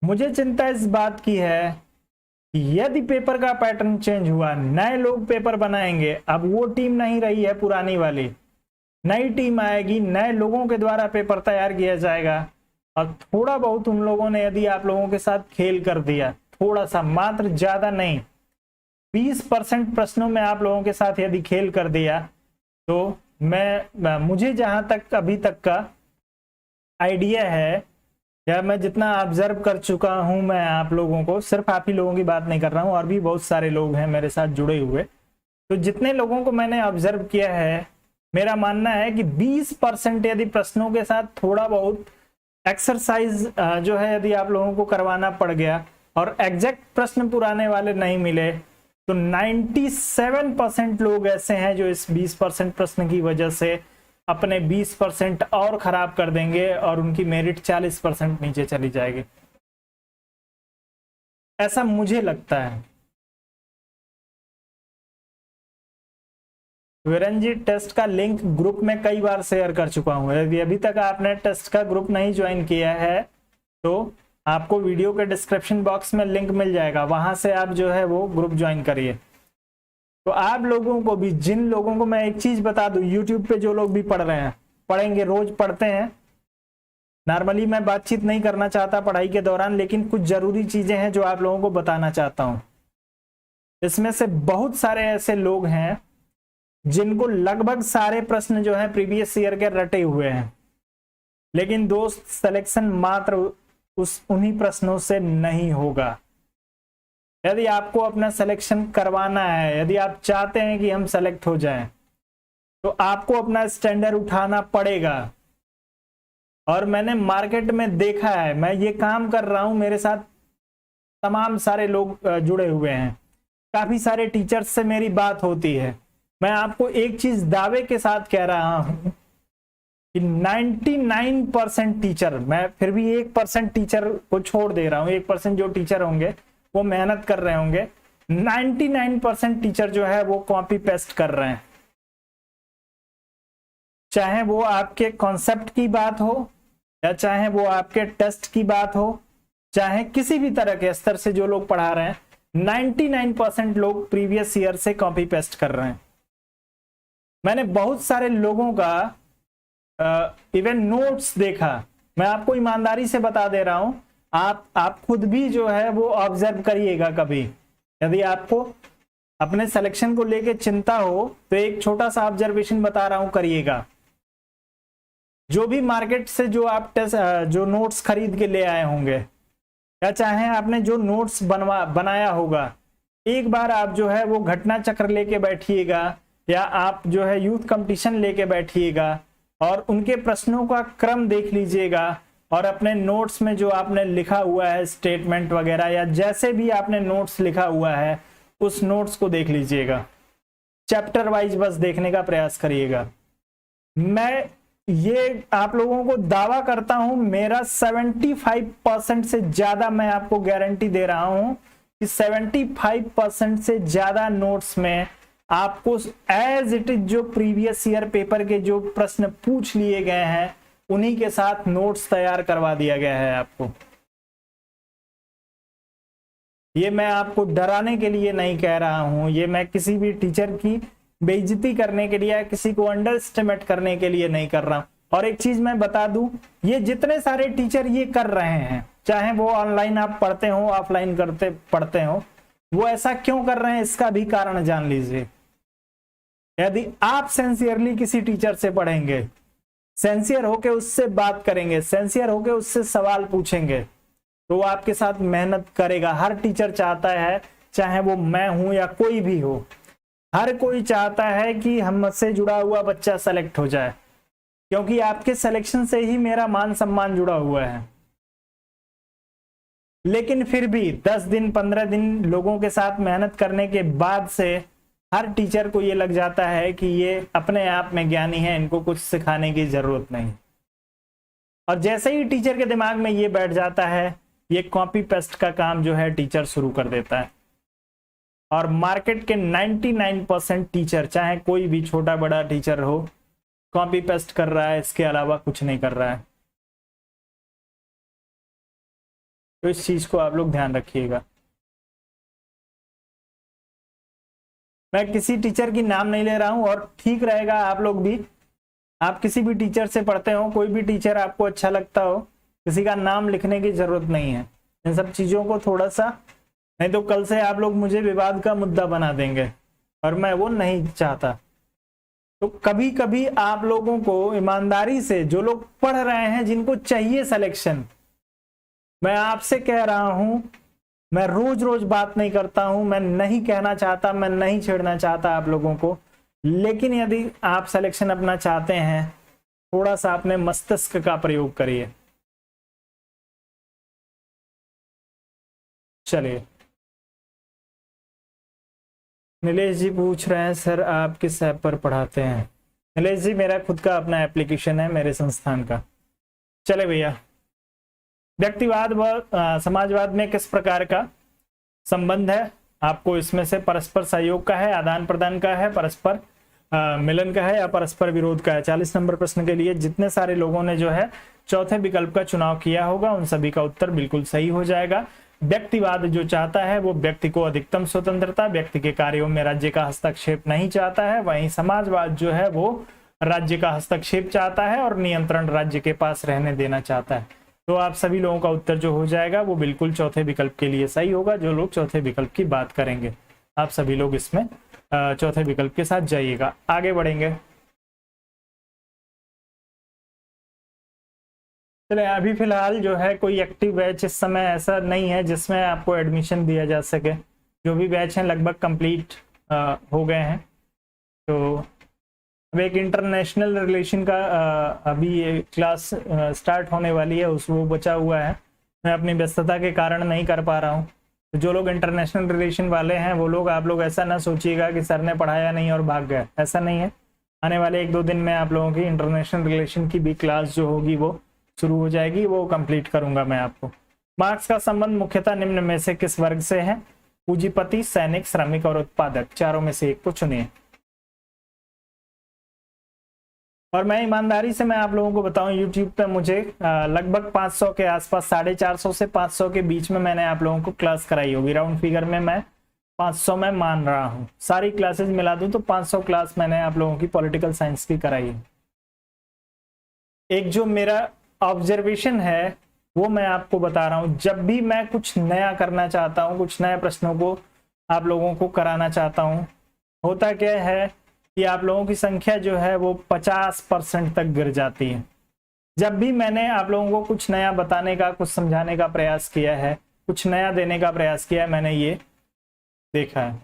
मुझे चिंता इस बात की है कि यदि पेपर का पैटर्न चेंज हुआ, नए लोग पेपर बनाएंगे, अब वो टीम नहीं रही है पुरानी वाली, नई टीम आएगी, नए लोगों के द्वारा पेपर तैयार किया जाएगा, और थोड़ा बहुत उन लोगों ने यदि आप लोगों के साथ खेल कर दिया, थोड़ा सा, मात्र ज्यादा नहीं, 20% प्रश्नों में आप लोगों के साथ यदि खेल कर दिया, तो मुझे जहां तक अभी तक का आइडिया है या मैं जितना ऑब्जर्व कर चुका हूं, मैं आप लोगों को, सिर्फ आप ही लोगों की बात नहीं कर रहा हूं, और भी बहुत सारे लोग हैं मेरे साथ जुड़े हुए, तो जितने लोगों को मैंने ऑब्जर्व किया है, मेरा मानना है कि 20% यदि प्रश्नों के साथ थोड़ा बहुत एक्सरसाइज जो है यदि आप लोगों को करवाना पड़ गया और एग्जैक्ट प्रश्न पुराने वाले नहीं मिले, तो 97% लोग ऐसे हैं जो इस 20% प्रश्न की वजह से अपने 20% और खराब कर देंगे और उनकी मेरिट 40% नीचे चली जाएगी। ऐसा मुझे लगता है। वीरेन जी, टेस्ट का लिंक ग्रुप में कई बार शेयर कर चुका हूं। यदि अभी तक आपने टेस्ट का ग्रुप नहीं ज्वाइन किया है तो आपको वीडियो के डिस्क्रिप्शन बॉक्स में लिंक मिल जाएगा, वहां से आप जो है वो ग्रुप ज्वाइन करिए। तो आप लोगों को भी, जिन लोगों को, मैं एक चीज बता दूं, यूट्यूब पे जो लोग भी पढ़ रहे हैं, पढ़ेंगे, रोज पढ़ते हैं, नॉर्मली मैं बातचीत नहीं करना चाहता पढ़ाई के दौरान, लेकिन कुछ जरूरी चीजें हैं जो आप लोगों को बताना चाहता हूं। इसमें से बहुत सारे ऐसे लोग हैं जिनको लगभग सारे प्रश्न जो है प्रीवियस ईयर के रटे हुए हैं, लेकिन दोस्त सिलेक्शन मात्र उन्हीं प्रश्नों से नहीं होगा। यदि आपको अपना सिलेक्शन करवाना है, यदि आप चाहते हैं कि हम सेलेक्ट हो जाएं, तो आपको अपना स्टैंडर्ड उठाना पड़ेगा। और मैंने मार्केट में देखा है, मैं ये काम कर रहा हूं, मेरे साथ तमाम सारे लोग जुड़े हुए हैं, काफी सारे टीचर्स से मेरी बात होती है। मैं आपको एक चीज दावे के साथ कह रहा हूं कि 99% टीचर, मैं फिर भी 1% टीचर को छोड़ दे रहा हूं, 1% जो टीचर होंगे वो मेहनत कर रहे होंगे, 99% टीचर जो है वो कॉपी पेस्ट कर रहे हैं। चाहे वो आपके कॉन्सेप्ट की बात हो, या चाहे वो आपके टेस्ट की बात हो, चाहे किसी भी तरह के स्तर से जो लोग पढ़ा रहे हैं, 99% लोग प्रीवियस ईयर से कॉपी पेस्ट कर रहे हैं। मैंने बहुत सारे लोगों का इवन नोट्स देखा। मैं आपको ईमानदारी से बता दे रहा हूं, आप खुद भी जो है वो ऑब्जर्व करिएगा। कभी यदि आपको अपने सिलेक्शन को लेके चिंता हो तो एक छोटा सा ऑब्जर्वेशन बता रहा हूं, करिएगा। जो भी मार्केट से जो आप जो नोट्स खरीद के ले आए होंगे, या चाहे आपने जो नोट्स बनाया होगा, एक बार आप जो है वो घटना चक्र लेके बैठिएगा, या आप जो है यूथ कंपटीशन लेके बैठिएगा और उनके प्रश्नों का क्रम देख लीजिएगा, और अपने नोट्स में जो आपने लिखा हुआ है स्टेटमेंट वगैरह, या जैसे भी आपने नोट्स लिखा हुआ है उस नोट्स को देख लीजिएगा। चैप्टर वाइज बस देखने का प्रयास करिएगा। मैं ये आप लोगों को दावा करता हूं, मेरा 75% से ज्यादा, मैं आपको गारंटी दे रहा हूं कि 75% से ज्यादा नोट्स में आपको एज इट इज जो प्रीवियस ईयर पेपर के जो प्रश्न पूछ लिए गए हैं उन्हीं के साथ नोट्स तैयार करवा दिया गया है आपको। ये मैं आपको डराने के लिए नहीं कह रहा हूं, ये मैं किसी भी टीचर की बेइज्जती करने के लिए या किसी को अंडर एस्टिमेट करने के लिए नहीं कर रहा हूं। और एक चीज मैं बता दूं, ये जितने सारे टीचर ये कर रहे हैं, चाहे वो ऑनलाइन आप पढ़ते हो, ऑफलाइन पढ़ते हो, वो ऐसा क्यों कर रहे हैं इसका भी कारण जान लीजिए। यदि आप सिंसियरली किसी टीचर से पढ़ेंगे, सिंसियर होके उससे बात करेंगे, सिंसियर होके उससे सवाल पूछेंगे, तो वो आपके साथ मेहनत करेगा। हर टीचर चाहता है, चाहे वो मैं हूं या कोई भी हो, हर कोई चाहता है कि हमसे जुड़ा हुआ बच्चा सेलेक्ट हो जाए, क्योंकि आपके सिलेक्शन से ही मेरा मान सम्मान जुड़ा हुआ है। लेकिन फिर भी 10 दिन 15 दिन लोगों के साथ मेहनत करने के बाद से हर टीचर को ये लग जाता है कि ये अपने आप में ज्ञानी है, इनको कुछ सिखाने की जरूरत नहीं। और जैसे ही टीचर के दिमाग में ये बैठ जाता है, ये कॉपी पेस्ट का काम जो है टीचर शुरू कर देता है। और मार्केट के 99% टीचर, चाहे कोई भी छोटा बड़ा टीचर हो, कॉपी पेस्ट कर रहा है, इसके अलावा कुछ नहीं कर रहा है। तो इस चीज को आप लोग ध्यान रखिएगा। मैं किसी टीचर की नाम नहीं ले रहा हूं, और ठीक रहेगा आप लोग भी, आप किसी भी टीचर से पढ़ते हो, कोई भी टीचर आपको अच्छा लगता हो, किसी का नाम लिखने की जरूरत नहीं है। इन सब चीजों को थोड़ा सा, नहीं तो कल से आप लोग मुझे विवाद का मुद्दा बना देंगे, और मैं वो नहीं चाहता। तो कभी कभी आप लोगों को ईमानदारी से, जो लोग पढ़ रहे हैं, जिनको चाहिए सिलेक्शन, मैं आपसे कह रहा हूं, मैं रोज रोज बात नहीं करता हूं, मैं नहीं कहना चाहता, मैं नहीं छेड़ना चाहता आप लोगों को, लेकिन यदि आप सिलेक्शन अपना चाहते हैं, थोड़ा सा अपने मस्तिष्क का प्रयोग करिए। चलिए, नीलेश जी पूछ रहे हैं, सर आप किस ऐप पर पढ़ाते हैं? नीलेश जी, मेरा खुद का अपना एप्लीकेशन है, मेरे संस्थान का। चले भैया, व्यक्तिवाद व समाजवाद में किस प्रकार का संबंध है? आपको इसमें से परस्पर सहयोग का है, आदान प्रदान का है, परस्पर मिलन का है, या परस्पर विरोध का है? 40 नंबर प्रश्न के लिए जितने सारे लोगों ने जो है चौथे विकल्प का चुनाव किया होगा, उन सभी का उत्तर बिल्कुल सही हो जाएगा। व्यक्तिवाद जो चाहता है वो व्यक्ति को अधिकतम स्वतंत्रता, व्यक्ति के कार्यों में राज्य का हस्तक्षेप नहीं चाहता है। वहीं समाजवाद जो है वो राज्य का हस्तक्षेप चाहता है और नियंत्रण राज्य के पास रहने देना चाहता है। तो आप सभी लोगों का उत्तर जो हो जाएगा वो बिल्कुल चौथे विकल्प के लिए सही होगा। जो लोग चौथे विकल्प की बात करेंगे, आप सभी लोग इसमें चौथे विकल्प के साथ जाइएगा। आगे बढ़ेंगे। चले, अभी फिलहाल जो है कोई एक्टिव बैच इस समय ऐसा नहीं है जिसमें आपको एडमिशन दिया जा सके। जो भी बैच हैं लगभग कंप्लीट हो गए हैं। तो अब एक इंटरनेशनल रिलेशन का अभी ये क्लास स्टार्ट होने वाली है, उस वो बचा हुआ है, मैं अपनी व्यस्तता के कारण नहीं कर पा रहा हूँ। तो जो लोग इंटरनेशनल रिलेशन वाले हैं वो लोग, आप लोग ऐसा ना सोचिएगा कि सर ने पढ़ाया नहीं और भाग गए, ऐसा नहीं है। आने वाले 1-2 दिन में आप लोगों की इंटरनेशनल रिलेशन की भी क्लास जो होगी वो शुरू हो जाएगी, वो कंप्लीट करूंगा मैं आपको। मार्क्स का संबंध मुख्यतः निम्न में से किस वर्ग से है? पूंजीपति, सैनिक, श्रमिक और उत्पादक, चारों में से एक को चुनिए। और मैं ईमानदारी से मैं आप लोगों को बताऊं, यूट्यूब पे मुझे लगभग 500 के आसपास, 450 से 500 के बीच में मैंने आप लोगों को क्लास कराई होगी। राउंड फिगर में मैं 500 में मान रहा हूं, सारी क्लासेस मिला दूं तो 500 क्लास मैंने आप लोगों की पॉलिटिकल साइंस की कराई है। एक जो मेरा ऑब्जर्वेशन है वो मैं आपको बता रहा हूं, जब भी मैं कुछ नया करना चाहता हूं, कुछ नए प्रश्नों को आप लोगों को कराना चाहता हूं, होता क्या है कि आप लोगों की संख्या जो है वो 50% तक गिर जाती है। जब भी मैंने आप लोगों को कुछ नया बताने का, कुछ समझाने का प्रयास किया है, कुछ नया देने का प्रयास किया है, मैंने ये देखा है।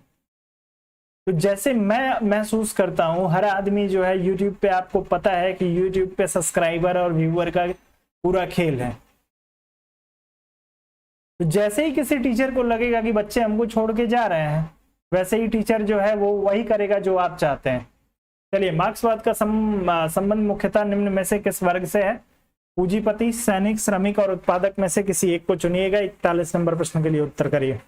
तो जैसे मैं महसूस करता हूं, हर आदमी जो है यूट्यूब पे, आपको पता है कि यूट्यूब पे सब्सक्राइबर और व्यूअर का पूरा खेल है। तो जैसे ही किसी टीचर को लगेगा कि बच्चे हमको छोड़ के जा रहे हैं, वैसे ही टीचर जो है वो वही करेगा जो आप चाहते हैं। चलिए, मार्क्सवाद का संबंध मुख्यतः निम्न में से किस वर्ग से है? पूंजीपति, सैनिक, श्रमिक और उत्पादक में से किसी एक को चुनिएगा। 41 नंबर प्रश्न के लिए उत्तर करिए।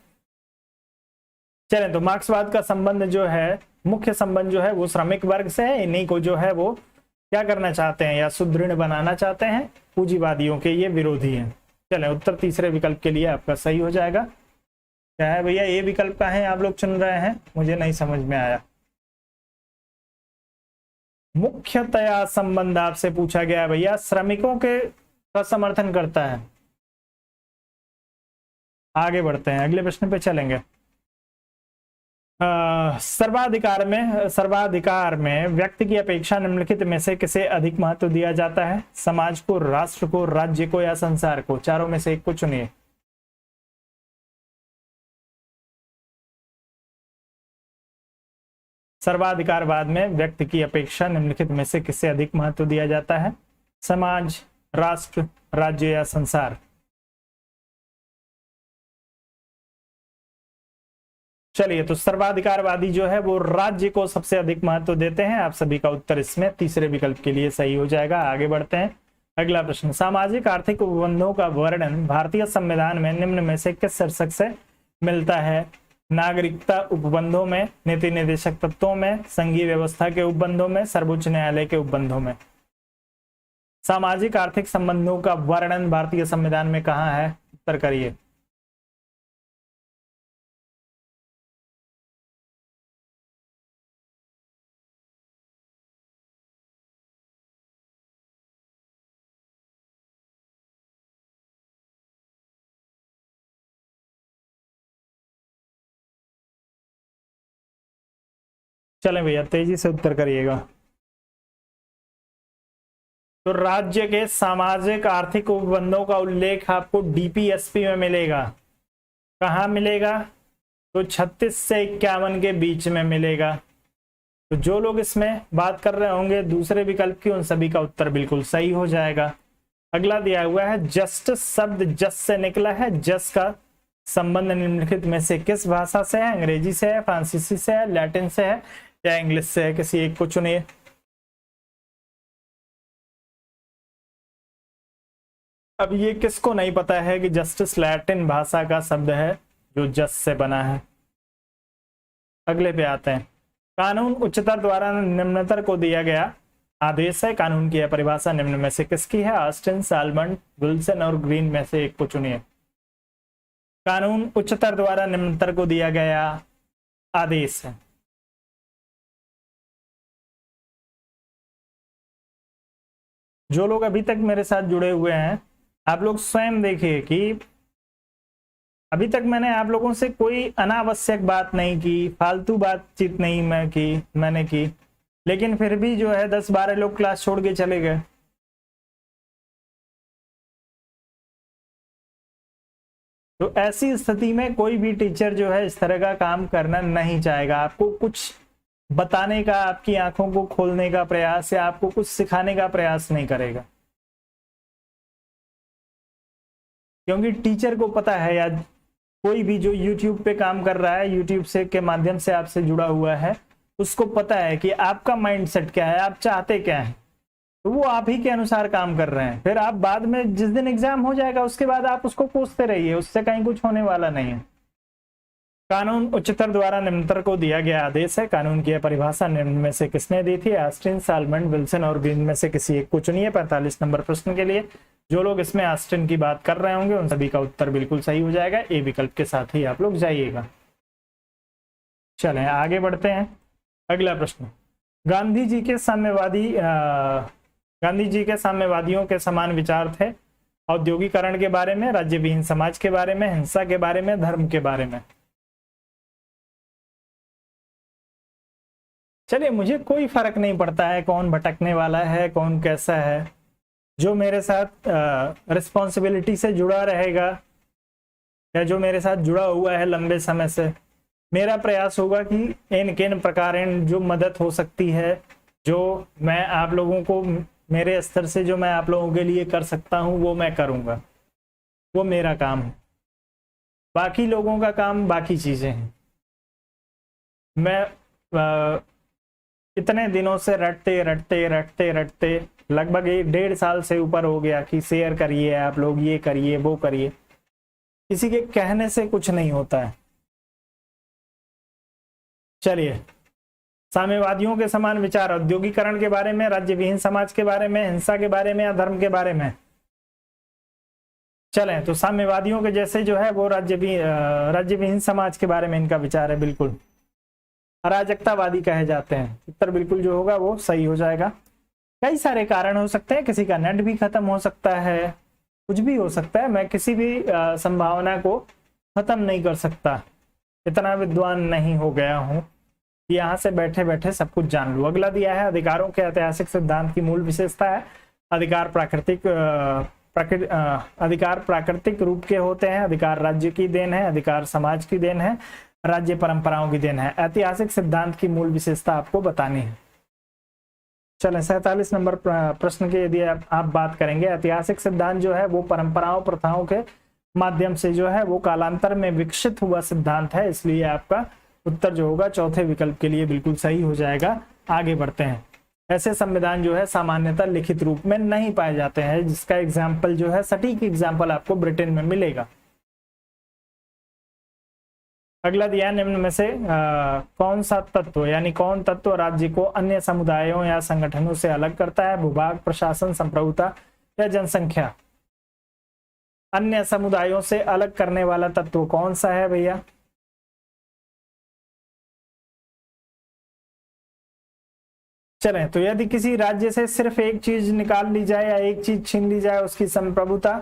चलें, तो मार्क्सवाद का संबंध जो है, मुख्य संबंध जो है वो श्रमिक वर्ग से है। इन्हीं को जो है वो क्या करना चाहते हैं, या सुदृढ़ बनाना चाहते हैं। पूंजीवादियों के ये विरोधी हैं। चलें, उत्तर तीसरे विकल्प के लिए आपका सही हो जाएगा। क्या है भैया, ये विकल्प का है आप लोग चुन रहे हैं, मुझे नहीं समझ में आया। मुख्यतया संबंध आपसे पूछा गया है भैया, श्रमिकों के का समर्थन करता है। आगे बढ़ते हैं, अगले प्रश्न पे चलेंगे। सर्वाधिकार में व्यक्ति की अपेक्षा निम्नलिखित में से किसे अधिक महत्व दिया जाता है? समाज को, राष्ट्र को, राज्य को या संसार को? चारों में से एक को चुनिए। सर्वाधिकारवाद में व्यक्ति की अपेक्षा निम्नलिखित में से किसे अधिक महत्व दिया जाता है? समाज, राष्ट्र, राज्य या संसार? चलिए, तो सर्वाधिकारवादी जो है वो राज्य को सबसे अधिक महत्व देते हैं। आप सभी का उत्तर इसमें तीसरे विकल्प के लिए सही हो जाएगा। आगे बढ़ते हैं, अगला प्रश्न। सामाजिक आर्थिक उपबंधों का वर्णन भारतीय संविधान में निम्न में से किस शीर्षक से मिलता है? नागरिकता उपबंधों में, नीति निर्देशक तत्वों में, संघीय व्यवस्था के उपबंधों में, सर्वोच्च न्यायालय के उपबंधों में? सामाजिक आर्थिक संबंधों का वर्णन भारतीय संविधान में कहाँ है? उत्तर करिए। चलें भैया, तेजी से उत्तर करिएगा। तो राज्य के सामाजिक आर्थिक उपबंधों का उल्लेख आपको डीपीएसपी में मिलेगा। कहाँ मिलेगा? तो 36 से 51 के बीच में मिलेगा। तो जो लोग इसमें बात कर रहे होंगे दूसरे विकल्प की, उन सभी का उत्तर बिल्कुल सही हो जाएगा। अगला दिया हुआ है, जस्टिस शब्द जस से निकला है। जस का संबंध निम्नलिखित में से किस भाषा से है? अंग्रेजी से है, फ्रांसीसी से है, लैटिन से है या इंग्लिश से है? किसी एक को चुनिए। अब ये किसको नहीं पता है कि जस्टिस लैटिन भाषा का शब्द है जो जस से बना है। अगले पे आते हैं। कानून उच्चतर द्वारा निम्नतर को दिया गया आदेश है। कानून की परिभाषा निम्न में से किसकी है? ऑस्टिन, साल्मन, विल्सन और ग्रीन में से एक को चुनिए। कानून उच्चतर द्वारा निम्नतर को दिया गया आदेश है। जो लोग अभी तक मेरे साथ जुड़े हुए हैं, आप लोग स्वयं देखिए कि अभी तक मैंने आप लोगों से कोई अनावश्यक बात नहीं की, फालतू बातचीत नहीं मैंने की, लेकिन फिर भी जो है 10-12 लोग क्लास छोड़ के चले गए। तो ऐसी स्थिति में कोई भी टीचर जो है इस तरह का काम करना नहीं चाहेगा। आपको कुछ बताने का, आपकी आंखों को खोलने का प्रयास या आपको कुछ सिखाने का प्रयास नहीं करेगा, क्योंकि टीचर को पता है, या कोई भी जो YouTube पे काम कर रहा है, YouTube से के माध्यम से आपसे जुड़ा हुआ है, उसको पता है कि आपका माइंडसेट क्या है, आप चाहते क्या हैं। तो वो आप ही के अनुसार काम कर रहे हैं। फिर आप बाद में जिस दिन एग्जाम हो जाएगा उसके बाद आप उसको पूछते रहिए, उससे कहीं कुछ होने वाला नहीं है। कानून उच्चतर द्वारा निम्नतर को दिया गया आदेश है। कानून की परिभाषा निम्न में से किसने दी थी? ऑस्टिन, सालमन, विल्सन और ग्रीन में से किसी एक को चुनिए। 45 नंबर प्रश्न के लिए जो लोग इसमें ऑस्टिन की बात कर रहे होंगे उन सभी का उत्तर बिल्कुल सही हो जाएगा। ए विकल्प के साथ ही आप लोग जाइएगा। चलें आगे बढ़ते हैं। अगला प्रश्न, गांधी जी के साम्यवादियों के समान विचार थे औद्योगिकरण के बारे में, राज्य विहीन समाज के बारे में, हिंसा के बारे में, धर्म के बारे में। चलिए, मुझे कोई फर्क नहीं पड़ता है कौन भटकने वाला है, कौन कैसा है। जो मेरे साथ रिस्पॉन्सिबिलिटी से जुड़ा रहेगा या जो मेरे साथ जुड़ा हुआ है लंबे समय से, मेरा प्रयास होगा कि इन किन प्रकार जो मदद हो सकती है, जो मैं आप लोगों को मेरे स्तर से जो मैं आप लोगों के लिए कर सकता हूं वो मैं करूंगा। वो मेरा काम है। बाकी लोगों का काम बाकी चीजें हैं। मैं इतने दिनों से रटते लगभग 1.5 साल से ऊपर हो गया कि शेयर करिए, आप लोग ये करिए वो करिए। किसी के कहने से कुछ नहीं होता है। चलिए, साम्यवादियों के समान विचार औद्योगिकरण के बारे में, राज्य विहीन समाज के बारे में, हिंसा के बारे में या धर्म के बारे में। चलें, तो साम्यवादियों के जैसे जो है वो राज्य विहीन समाज के बारे में इनका विचार है। बिल्कुल अराजकतावादी कहे जाते हैं। उत्तर बिल्कुल जो होगा वो सही हो जाएगा। कई सारे कारण हो सकते हैं, किसी का नेट भी खत्म हो सकता है, कुछ भी हो सकता है। मैं किसी भी संभावना को खत्म नहीं कर सकता, इतना विद्वान नहीं हो गया हूं कि यहाँ से बैठे बैठे सब कुछ जान लूं। अगला दिया है, अधिकारों के ऐतिहासिक सिद्धांत की मूल विशेषता है। अधिकार प्राकृतिक रूप के होते हैं। अधिकार राज्य की देन है, अधिकार समाज की देन है, राज्य परंपराओं की देन है। ऐतिहासिक सिद्धांत की मूल विशेषता आपको बतानी है। चलें, 47 नंबर प्रश्न के यदि आप बात करेंगे, ऐतिहासिक सिद्धांत जो है वो परंपराओं प्रथाओं के माध्यम से जो है वो कालांतर में विकसित हुआ सिद्धांत है। इसलिए आपका उत्तर जो होगा चौथे विकल्प के लिए बिल्कुल सही हो जाएगा। आगे बढ़ते हैं। ऐसे संविधान जो है सामान्यतः लिखित रूप में नहीं पाए जाते हैं, जिसका एग्जाम्पल जो है, सटीक एग्जाम्पल आपको ब्रिटेन में मिलेगा। अगला दिया, निम्न में से कौन सा तत्व यानी कौन तत्व राज्य को अन्य समुदायों या संगठनों से अलग करता है? भूभाग, प्रशासन, संप्रभुता या जनसंख्या। अन्य समुदायों से अलग करने वाला तत्व कौन सा है भैया? चलें, तो यदि किसी राज्य से सिर्फ एक चीज निकाल ली जाए या एक चीज छीन ली जाए, उसकी संप्रभुता,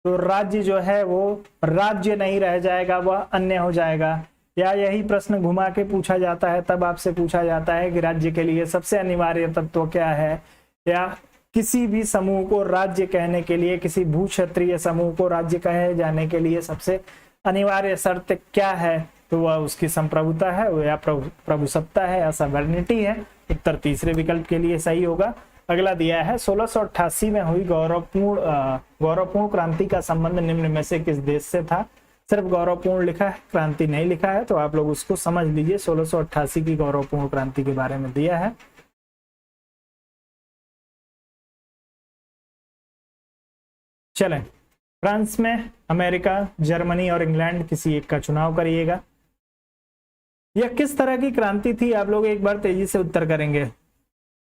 तो राज्य जो है वो राज्य नहीं रह जाएगा, वह अन्य हो जाएगा। या यही प्रश्न घुमा के पूछा जाता है, तब आपसे पूछा जाता है कि राज्य के लिए सबसे अनिवार्य तत्व क्या है, या किसी भी समूह को राज्य कहने के लिए, किसी भू क्षेत्रीय समूह को राज्य कहे जाने के लिए सबसे अनिवार्य शर्त क्या है? तो वह उसकी संप्रभुता है, या प्रभुसत्ता है, या सवर्निटी है। उत्तर तीसरे विकल्प के लिए सही होगा। अगला दिया है, 1688 में हुई गौरवपूर्ण क्रांति का संबंध निम्न में से किस देश से था? सिर्फ गौरवपूर्ण लिखा है, क्रांति नहीं लिखा है, तो आप लोग उसको समझ लीजिए। 1688 की गौरवपूर्ण क्रांति के बारे में दिया है। चलें, फ्रांस में, अमेरिका, जर्मनी और इंग्लैंड, किसी एक का चुनाव करिएगा। यह किस तरह की क्रांति थी? आप लोग एक बार तेजी से उत्तर करेंगे।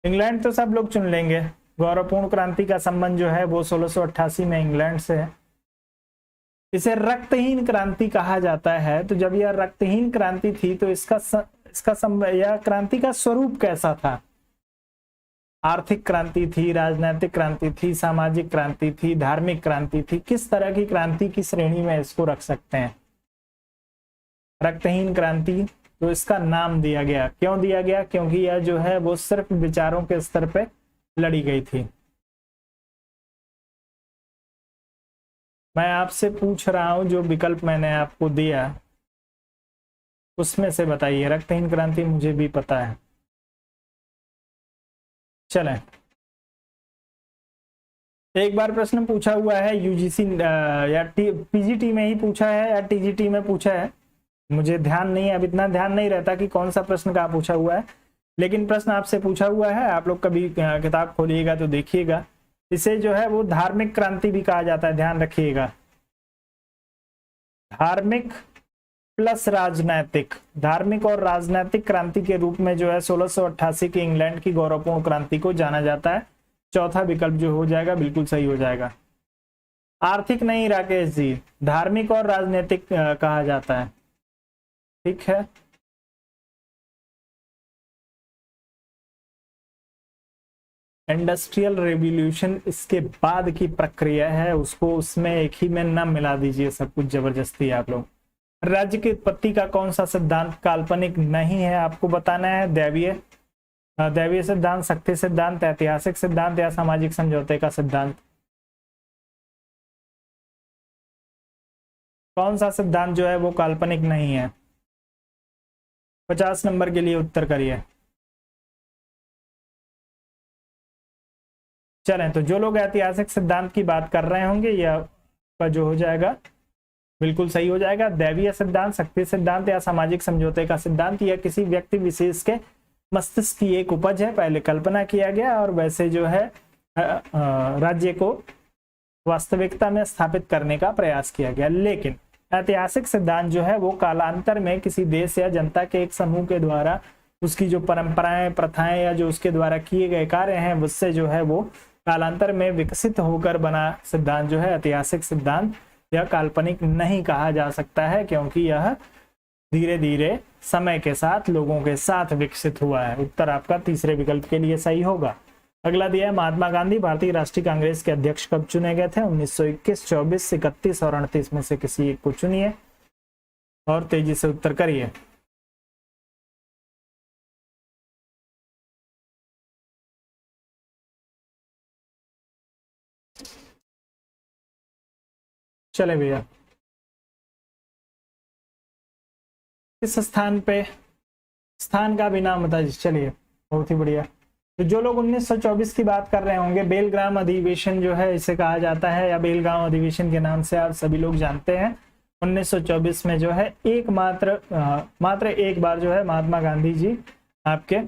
इंग्लैंड तो सब लोग चुन लेंगे। गौरवपूर्ण क्रांति का संबंध जो है वो 1688 में इंग्लैंड से है। इसे रक्तहीन क्रांति कहा जाता है। तो जब यह रक्तहीन क्रांति थी तो यह क्रांति का स्वरूप कैसा था? आर्थिक क्रांति थी, राजनीतिक क्रांति थी, सामाजिक क्रांति थी, धार्मिक क्रांति थी? किस तरह की क्रांति की श्रेणी में इसको रख सकते हैं? रक्तहीन क्रांति, तो इसका नाम दिया गया। क्यों दिया गया? क्योंकि यह जो है वो सिर्फ विचारों के स्तर पे लड़ी गई थी। मैं आपसे पूछ रहा हूं जो विकल्प मैंने आपको दिया उसमें से बताइए। रक्तहीन क्रांति मुझे भी पता है। चलें, एक बार प्रश्न पूछा हुआ है यूजीसी या पीजीटी में ही पूछा है या टीजीटी में पूछा है, मुझे ध्यान नहीं है, अब इतना ध्यान नहीं रहता कि कौन सा प्रश्न कहाँ पूछा हुआ है, लेकिन प्रश्न आपसे पूछा हुआ है। आप लोग कभी किताब खोलिएगा तो देखिएगा। इसे जो है वो धार्मिक क्रांति भी कहा जाता है, ध्यान रखिएगा। धार्मिक प्लस राजनैतिक, धार्मिक और राजनैतिक क्रांति के रूप में जो है 1688 की इंग्लैंड की गौरवपूर्ण क्रांति को जाना जाता है। चौथा विकल्प जो हो जाएगा बिल्कुल सही हो जाएगा। आर्थिक नहीं राकेश जी, धार्मिक और राजनीतिक कहा जाता है। ठीक है, इंडस्ट्रियल रेवोल्यूशन इसके बाद की प्रक्रिया है, उसको उसमें एक ही में न मिला दीजिए सब कुछ जबरदस्ती आप लोग। राज्य की उत्पत्ति का कौन सा सिद्धांत काल्पनिक नहीं है आपको बताना है। दैवीय सिद्धांत, शक्ति सिद्धांत, ऐतिहासिक सिद्धांत या सामाजिक समझौते का सिद्धांत। कौन सा सिद्धांत जो है वो काल्पनिक नहीं है? 50 नंबर के लिए उत्तर करिए। चलें, तो जो लोग ऐतिहासिक सिद्धांत की बात कर रहे होंगे यह जो हो जाएगा बिल्कुल सही हो जाएगा। दैवीय सिद्धांत, शक्ति सिद्धांत या सामाजिक समझौते का सिद्धांत यह किसी व्यक्ति विशेष के मस्तिष्क की एक उपज है, पहले कल्पना किया गया और वैसे जो है राज्य को वास्तविकता में स्थापित करने का प्रयास किया गया। लेकिन ऐतिहासिक सिद्धांत जो है वो कालांतर में किसी देश या जनता के एक समूह के द्वारा उसकी जो परंपराएं, प्रथाएं या जो उसके द्वारा किए गए कार्य हैं उससे जो है वो कालांतर में विकसित होकर बना सिद्धांत जो है ऐतिहासिक सिद्धांत। यह काल्पनिक नहीं कहा जा सकता है क्योंकि यह धीरे धीरे समय के साथ लोगों के साथ विकसित हुआ है। उत्तर आपका तीसरे विकल्प के लिए सही होगा। अगला दिया है महात्मा गांधी भारतीय राष्ट्रीय कांग्रेस के अध्यक्ष कब चुने गए थे? 1921, 24, 31 और 38 में से किसी एक को चुनिए और तेजी से उत्तर करिए। चले भैया, इस स्थान पे स्थान का भी नाम बता दीजिए। चलिए, बहुत ही बढ़िया। तो जो लोग 1924 की बात कर रहे होंगे, बेलग्राम अधिवेशन जो है इसे कहा जाता है या बेलगांव अधिवेशन के नाम से आप सभी लोग जानते हैं। 1924 में जो है मात्र एक बार जो है महात्मा गांधी जी आपके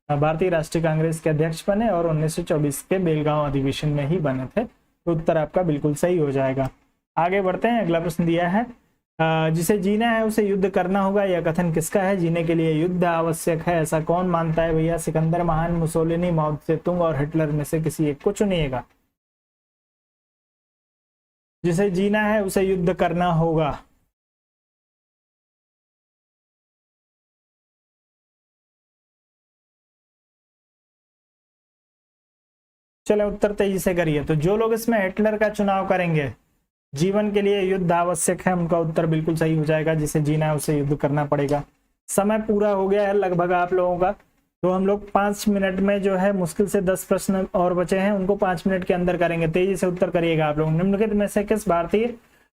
भारतीय राष्ट्रीय कांग्रेस के अध्यक्ष बने और 1924 के बेलगांव अधिवेशन में ही बने थे। तो उत्तर आपका बिल्कुल सही हो जाएगा। आगे बढ़ते हैं। अगला प्रश्न दिया है जिसे जीना है उसे युद्ध करना होगा, यह कथन किसका है? जीने के लिए युद्ध आवश्यक है, ऐसा कौन मानता है भैया? सिकंदर महान, मुसोलिनी, माओ त्से-तुंग और हिटलर में से किसी एक को चुनिएगा। जिसे जीना है उसे युद्ध करना होगा। चले, उत्तर तेजी से करिए। तो जो लोग इसमें हिटलर का चुनाव करेंगे, जीवन के लिए युद्ध आवश्यक है, उनका उत्तर बिल्कुल सही हो जाएगा। जिसे जीना है उसे युद्ध करना पड़ेगा। समय पूरा हो गया है लगभग आप लोगों का, तो हम लोग 5 मिनट में जो है मुश्किल से 10 प्रश्न और बचे हैं, उनको 5 मिनट के अंदर करेंगे। तेजी से उत्तर करिएगा आप लोग। निम्नलिखित में से किस भारतीय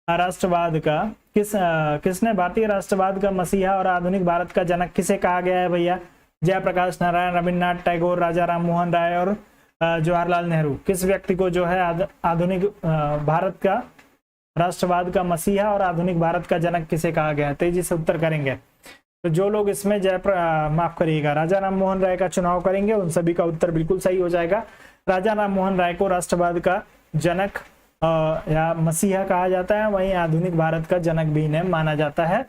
राष्ट्रवाद का किसने भारतीय राष्ट्रवाद का मसीहा और आधुनिक भारत का जनक किसे कहा गया है भैया? जयप्रकाश नारायण, रविन्द्रनाथ टैगोर, राजा राम मोहन राय और जवाहरलाल नेहरू। किस व्यक्ति को जो है आधुनिक भारत का राष्ट्रवाद का मसीहा और आधुनिक भारत का जनक किसे कहा गया? तेजी से उत्तर करेंगे। तो जो लोग इसमें माफ करिएगा राजा राम मोहन राय का चुनाव करेंगे उन सभी का उत्तर बिल्कुल सही हो जाएगा। राजा राम मोहन राय को राष्ट्रवाद का जनक या मसीहा कहा जाता है, वहीं आधुनिक भारत का जनक भी इन्हें माना जाता है।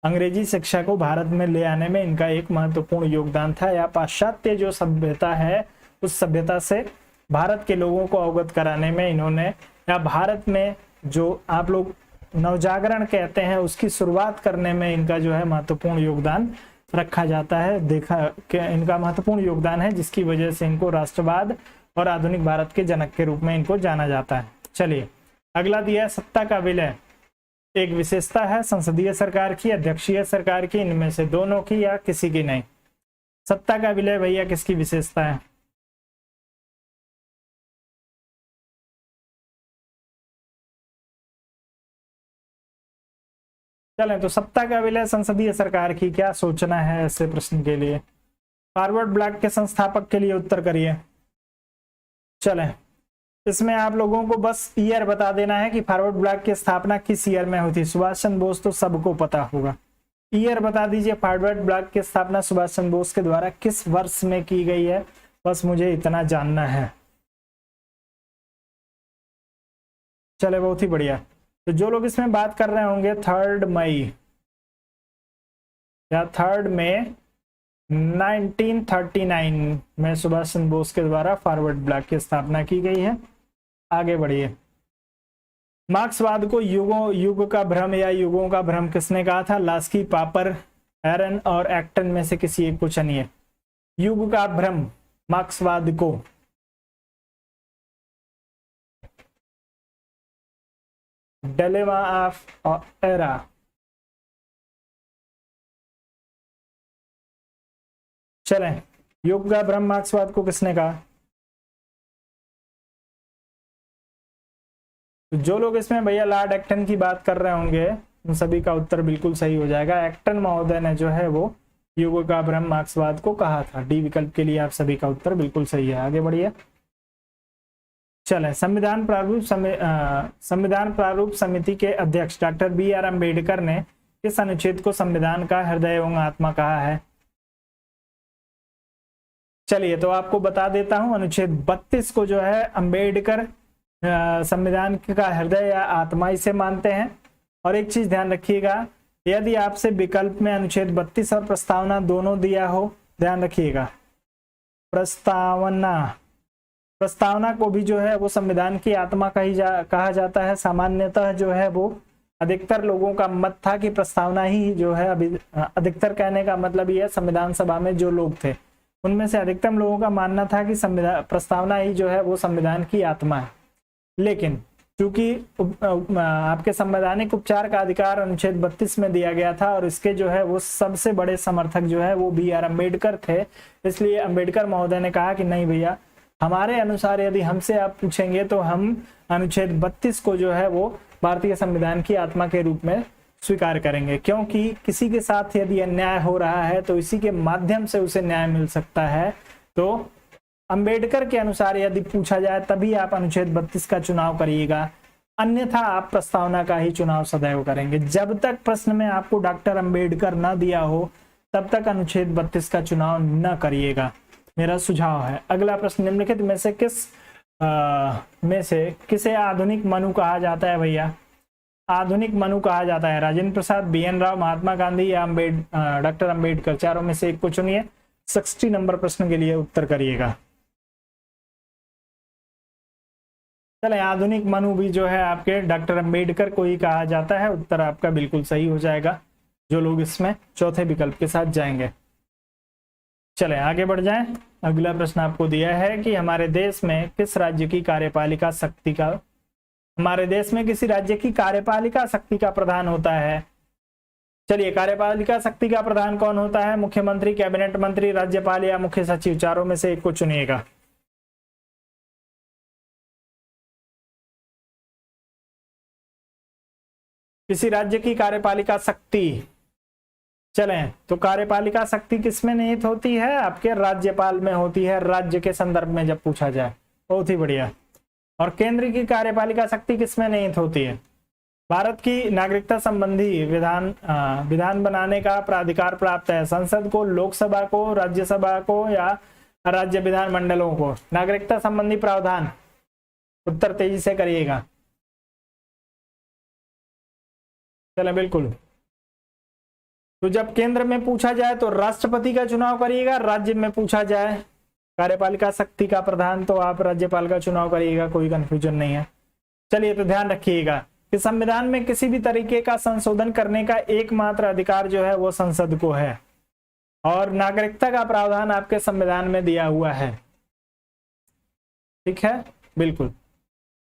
अंग्रेजी शिक्षा को भारत में ले आने में इनका एक महत्वपूर्ण योगदान था, या पाश्चात्य जो सभ्यता है उस सभ्यता से भारत के लोगों को अवगत कराने में इन्होंने, या भारत में जो आप लोग नवजागरण कहते हैं उसकी शुरुआत करने में इनका जो है महत्वपूर्ण योगदान रखा जाता है। देखा कि इनका महत्वपूर्ण योगदान है जिसकी वजह से इनको राष्ट्रवाद और आधुनिक भारत के जनक के रूप में इनको जाना जाता है। चलिए, अगला दिया है सत्ता का विलय एक विशेषता है संसदीय सरकार की, अध्यक्षीय सरकार की, इनमें से दोनों की या किसी की नहीं। सत्ता का विलय भैया किसकी विशेषता है? चलें, तो सत्ता का विलय संसदीय सरकार की, क्या सोचना है ऐसे प्रश्न के लिए? फॉरवर्ड ब्लॉक के संस्थापक के लिए उत्तर करिए। चलें, इसमें आप लोगों को बस ईयर बता देना है कि फॉरवर्ड ब्लॉक की स्थापना किस ईयर में हुई थी। सुभाष चंद्र बोस तो सबको पता होगा, ईयर बता दीजिए। फॉरवर्ड ब्लॉक की स्थापना सुभाष चंद्र बोस के द्वारा किस वर्ष में की गई है, बस मुझे इतना जानना है। चले, बहुत ही बढ़िया। तो जो लोग इसमें बात कर रहे होंगे 3 मई या 3 मई 1939 में सुभाष चंद्र बोस के द्वारा फॉरवर्ड ब्लॉक की स्थापना की गई है। आगे बढ़िए। मार्क्सवाद को युग का भ्रम या युगों का भ्रम किसने कहा था? लास्की, पापर, एरन और एक्टन में से किसी एक को चुनिए। युग का भ्रम मार्क्सवाद को, डिलेमा ऑफ एरा। चलें, युग का भ्रम मार्क्सवाद को किसने कहा? तो जो लोग इसमें भैया लॉर्ड एक्टन की बात कर रहे होंगे उन सभी का उत्तर बिल्कुल सही हो जाएगा। एक्टन महोदय ने जो है वो युग का भ्रम मार्क्सवाद को कहा था। डी विकल्प के लिए आप सभी का उत्तर बिल्कुल सही है। आगे बढ़िए। चलें, संविधान प्रारूप समिति के अध्यक्ष डॉक्टर BR अम्बेडकर ने किस अनुच्छेद को संविधान का हृदय एवं आत्मा कहा है? चलिए, तो आपको बता देता हूं, अनुच्छेद 32 को जो है अम्बेडकर संविधान का हृदय या आत्मा इसे मानते हैं। और एक चीज ध्यान रखिएगा, यदि आपसे विकल्प में अनुच्छेद 32 और प्रस्तावना दोनों दिया हो, ध्यान रखिएगा, प्रस्तावना को भी जो है वो संविधान की आत्मा कहा जाता है। सामान्यतः जो है वो अधिकतर लोगों का मत था कि प्रस्तावना ही जो है, अभी अधिकतर कहने का मतलब ये है संविधान सभा में जो लोग थे उनमें से अधिकतम लोगों का मानना था कि प्रस्तावना ही जो है वो संविधान की आत्मा है। लेकिन चूंकि आपके संवैधानिक उपचार का अधिकार अनुच्छेद 32 में दिया गया था और इसके जो है वो सबसे बड़े समर्थक जो है वो BR अम्बेडकर थे, इसलिए अम्बेडकर महोदय ने कहा कि नहीं भैया, हमारे अनुसार यदि हमसे आप पूछेंगे तो हम अनुच्छेद 32 को जो है वो भारतीय संविधान की आत्मा के रूप में स्वीकार करेंगे, क्योंकि किसी के साथ यदि अन्याय हो रहा है तो इसी के माध्यम से उसे न्याय मिल सकता है। तो अंबेडकर के अनुसार यदि पूछा जाए तभी आप अनुच्छेद 32 का चुनाव करिएगा, अन्यथा आप प्रस्तावना का ही चुनाव सदैव करेंगे। जब तक प्रश्न में आपको डॉक्टर अंबेडकर न दिया हो तब तक अनुच्छेद 32 का चुनाव न करिएगा, मेरा सुझाव है। अगला प्रश्न, निम्नलिखित में से किसे आधुनिक मनु कहा जाता है? भैया, आधुनिक मनु कहा जाता है राजेंद्र प्रसाद, BN राव, महात्मा गांधी या डॉक्टर अंबेडकर। चारों में से एक को चुनिए। 60 नंबर प्रश्न के लिए उत्तर करिएगा। चले, आधुनिक मनु भी जो है आपके डॉक्टर अंबेडकर को ही कहा जाता है। उत्तर आपका बिल्कुल सही हो जाएगा जो लोग इसमें चौथे विकल्प के साथ जाएंगे। चले, आगे बढ़ जाएं। अगला प्रश्न आपको दिया है कि हमारे देश में किस राज्य की कार्यपालिका शक्ति का, हमारे देश में किसी राज्य की कार्यपालिका शक्ति का प्रधान होता है। चलिए, कार्यपालिका शक्ति का प्रधान कौन होता है? मुख्यमंत्री, कैबिनेट मंत्री, राज्यपाल या मुख्य सचिव। चारों में से एक को चुनिएगा। किसी राज्य की कार्यपालिका शक्ति, चलें, तो कार्यपालिका शक्ति किसमें निहित होती है? आपके राज्यपाल में होती है, राज्य के संदर्भ में जब पूछा जाए। बहुत ही बढ़िया। और केंद्र की कार्यपालिका शक्ति किसमें निहित होती है? भारत की नागरिकता संबंधी विधान बनाने का प्राधिकार प्राप्त है संसद को, लोकसभा को, राज्यसभा को या राज्य विधान मंडलों को? नागरिकता संबंधी प्रावधान, उत्तर तेजी से करिएगा। चले, बिल्कुल। तो जब केंद्र में पूछा जाए तो राष्ट्रपति का चुनाव करिएगा, राज्य में पूछा जाए कार्यपालिका शक्ति का प्रधान तो आप राज्यपाल का चुनाव करिएगा, कोई कंफ्यूजन नहीं है। चलिए, तो ध्यान रखिएगा कि संविधान में किसी भी तरीके का संशोधन करने का एकमात्र अधिकार जो है वो संसद को है और नागरिकता का प्रावधान आपके संविधान में दिया हुआ है। ठीक है, बिल्कुल।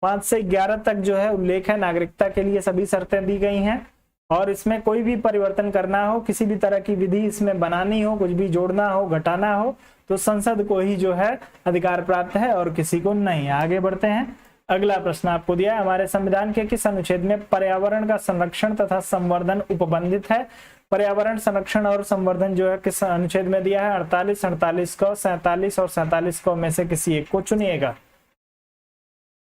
5 से 11 तक जो है उल्लेख है, नागरिकता के लिए सभी शर्तें दी गई हैं और इसमें कोई भी परिवर्तन करना हो, किसी भी तरह की विधि इसमें बनानी हो, कुछ भी जोड़ना हो, घटाना हो तो संसद को ही जो है अधिकार प्राप्त है और किसी को नहीं। आगे बढ़ते हैं। अगला प्रश्न आपको दिया है, हमारे संविधान के किस अनुच्छेद में पर्यावरण का संरक्षण तथा संवर्धन उपबंधित है? पर्यावरण संरक्षण और संवर्धन जो है किस अनुच्छेद में दिया है? 48, 48 को, 47 और 47 को में से किसी एक को चुनिएगा।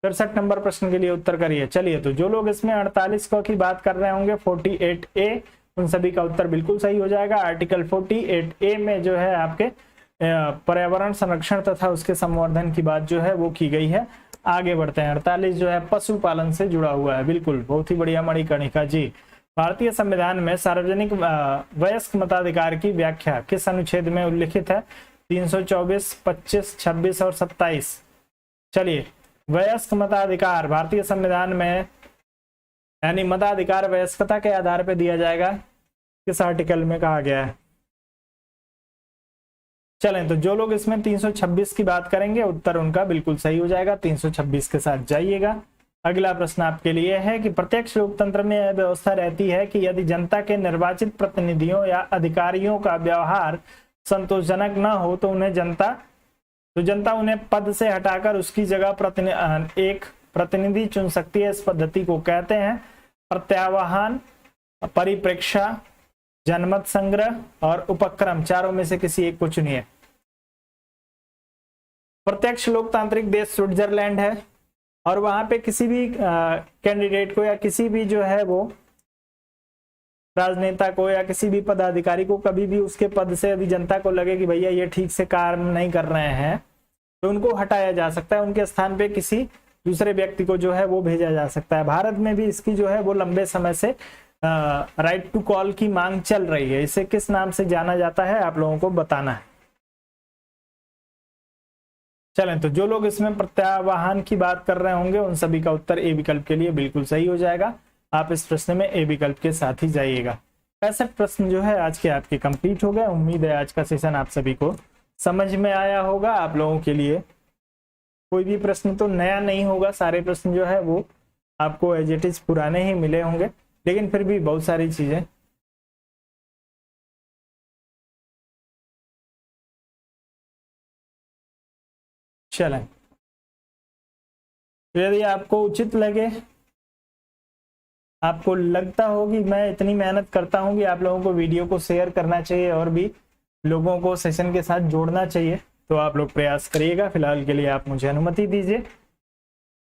63 नंबर प्रश्न के लिए उत्तर करिए। चलिए, तो जो लोग इसमें 48 को की बात कर रहे होंगे 48A, उन सभी का उत्तर बिल्कुल सही हो जाएगा। आर्टिकल 48A में जो है आपके पर्यावरण संरक्षण तथा उसके संवर्धन की बात जो है वो की गई है। आगे बढ़ते हैं। 48 जो है पशुपालन से जुड़ा हुआ है। बिल्कुल, बहुत ही बढ़िया मणिकर्णिका जी। भारतीय संविधान में सार्वजनिक वयस्क मताधिकार की व्याख्या किस अनुच्छेद में उल्लिखित है? 324, 25, 26 और 27। चलिए, वयस्क मताधिकार भारतीय संविधान में, यानी मताधिकार वयस्कता के आधार पर दिया जाएगा, किस आर्टिकल में कहा गया है? चलें, तो जो लोग इसमें 326 की बात करेंगे उत्तर उनका बिल्कुल सही हो जाएगा। 326 के साथ जाइएगा। अगला प्रश्न आपके लिए है कि प्रत्यक्ष लोकतंत्र में यह व्यवस्था रहती है कि यदि जनता के निर्वाचित प्रतिनिधियों या अधिकारियों का व्यवहार संतोषजनक न हो तो जनता उन्हें पद से हटाकर उसकी जगह एक प्रतिनिधि चुन सकती है। इस पद्धति को कहते हैं प्रत्यावाहन, परिप्रेक्षा, जनमत संग्रह और उपक्रम। चारों में से किसी एक को चुनिए। प्रत्यक्ष लोकतांत्रिक देश स्विट्जरलैंड है और वहां पे किसी भी कैंडिडेट को या किसी भी जो है वो राजनेता को या किसी भी पदाधिकारी को कभी भी उसके पद से यदि जनता को लगे कि भैया ये ठीक से काम नहीं कर रहे हैं तो उनको हटाया जा सकता है। उनके स्थान पे किसी दूसरे व्यक्ति को जो है वो भेजा जा सकता है। भारत में भी इसकी जो है वो लंबे समय से राइट टू कॉल की मांग चल रही है। इसे किस नाम से जाना जाता है आप लोगों को बताना है। चलें, तो जो लोग इसमें प्रत्यावाहन की बात कर रहे होंगे उन सभी का उत्तर ए विकल्प के लिए बिल्कुल सही हो जाएगा। आप इस प्रश्न में ए विकल्प के साथ ही जाइएगा। 65 प्रश्न जो है आज के आपके कंप्लीट हो गए। उम्मीद है आज का सेशन आप सभी को समझ में आया होगा। आप लोगों के लिए कोई भी प्रश्न तो नया नहीं होगा, सारे प्रश्न जो है वो आपको एज इट इज पुराने ही मिले होंगे, लेकिन फिर भी बहुत सारी चीजें चलें। यदि आपको उचित लगे, आपको लगता हो कि मैं इतनी मेहनत करता हूं कि आप लोगों को वीडियो को शेयर करना चाहिए और भी लोगों को सेशन के साथ जोड़ना चाहिए, तो आप लोग प्रयास करिएगा। फिलहाल के लिए आप मुझे अनुमति दीजिए।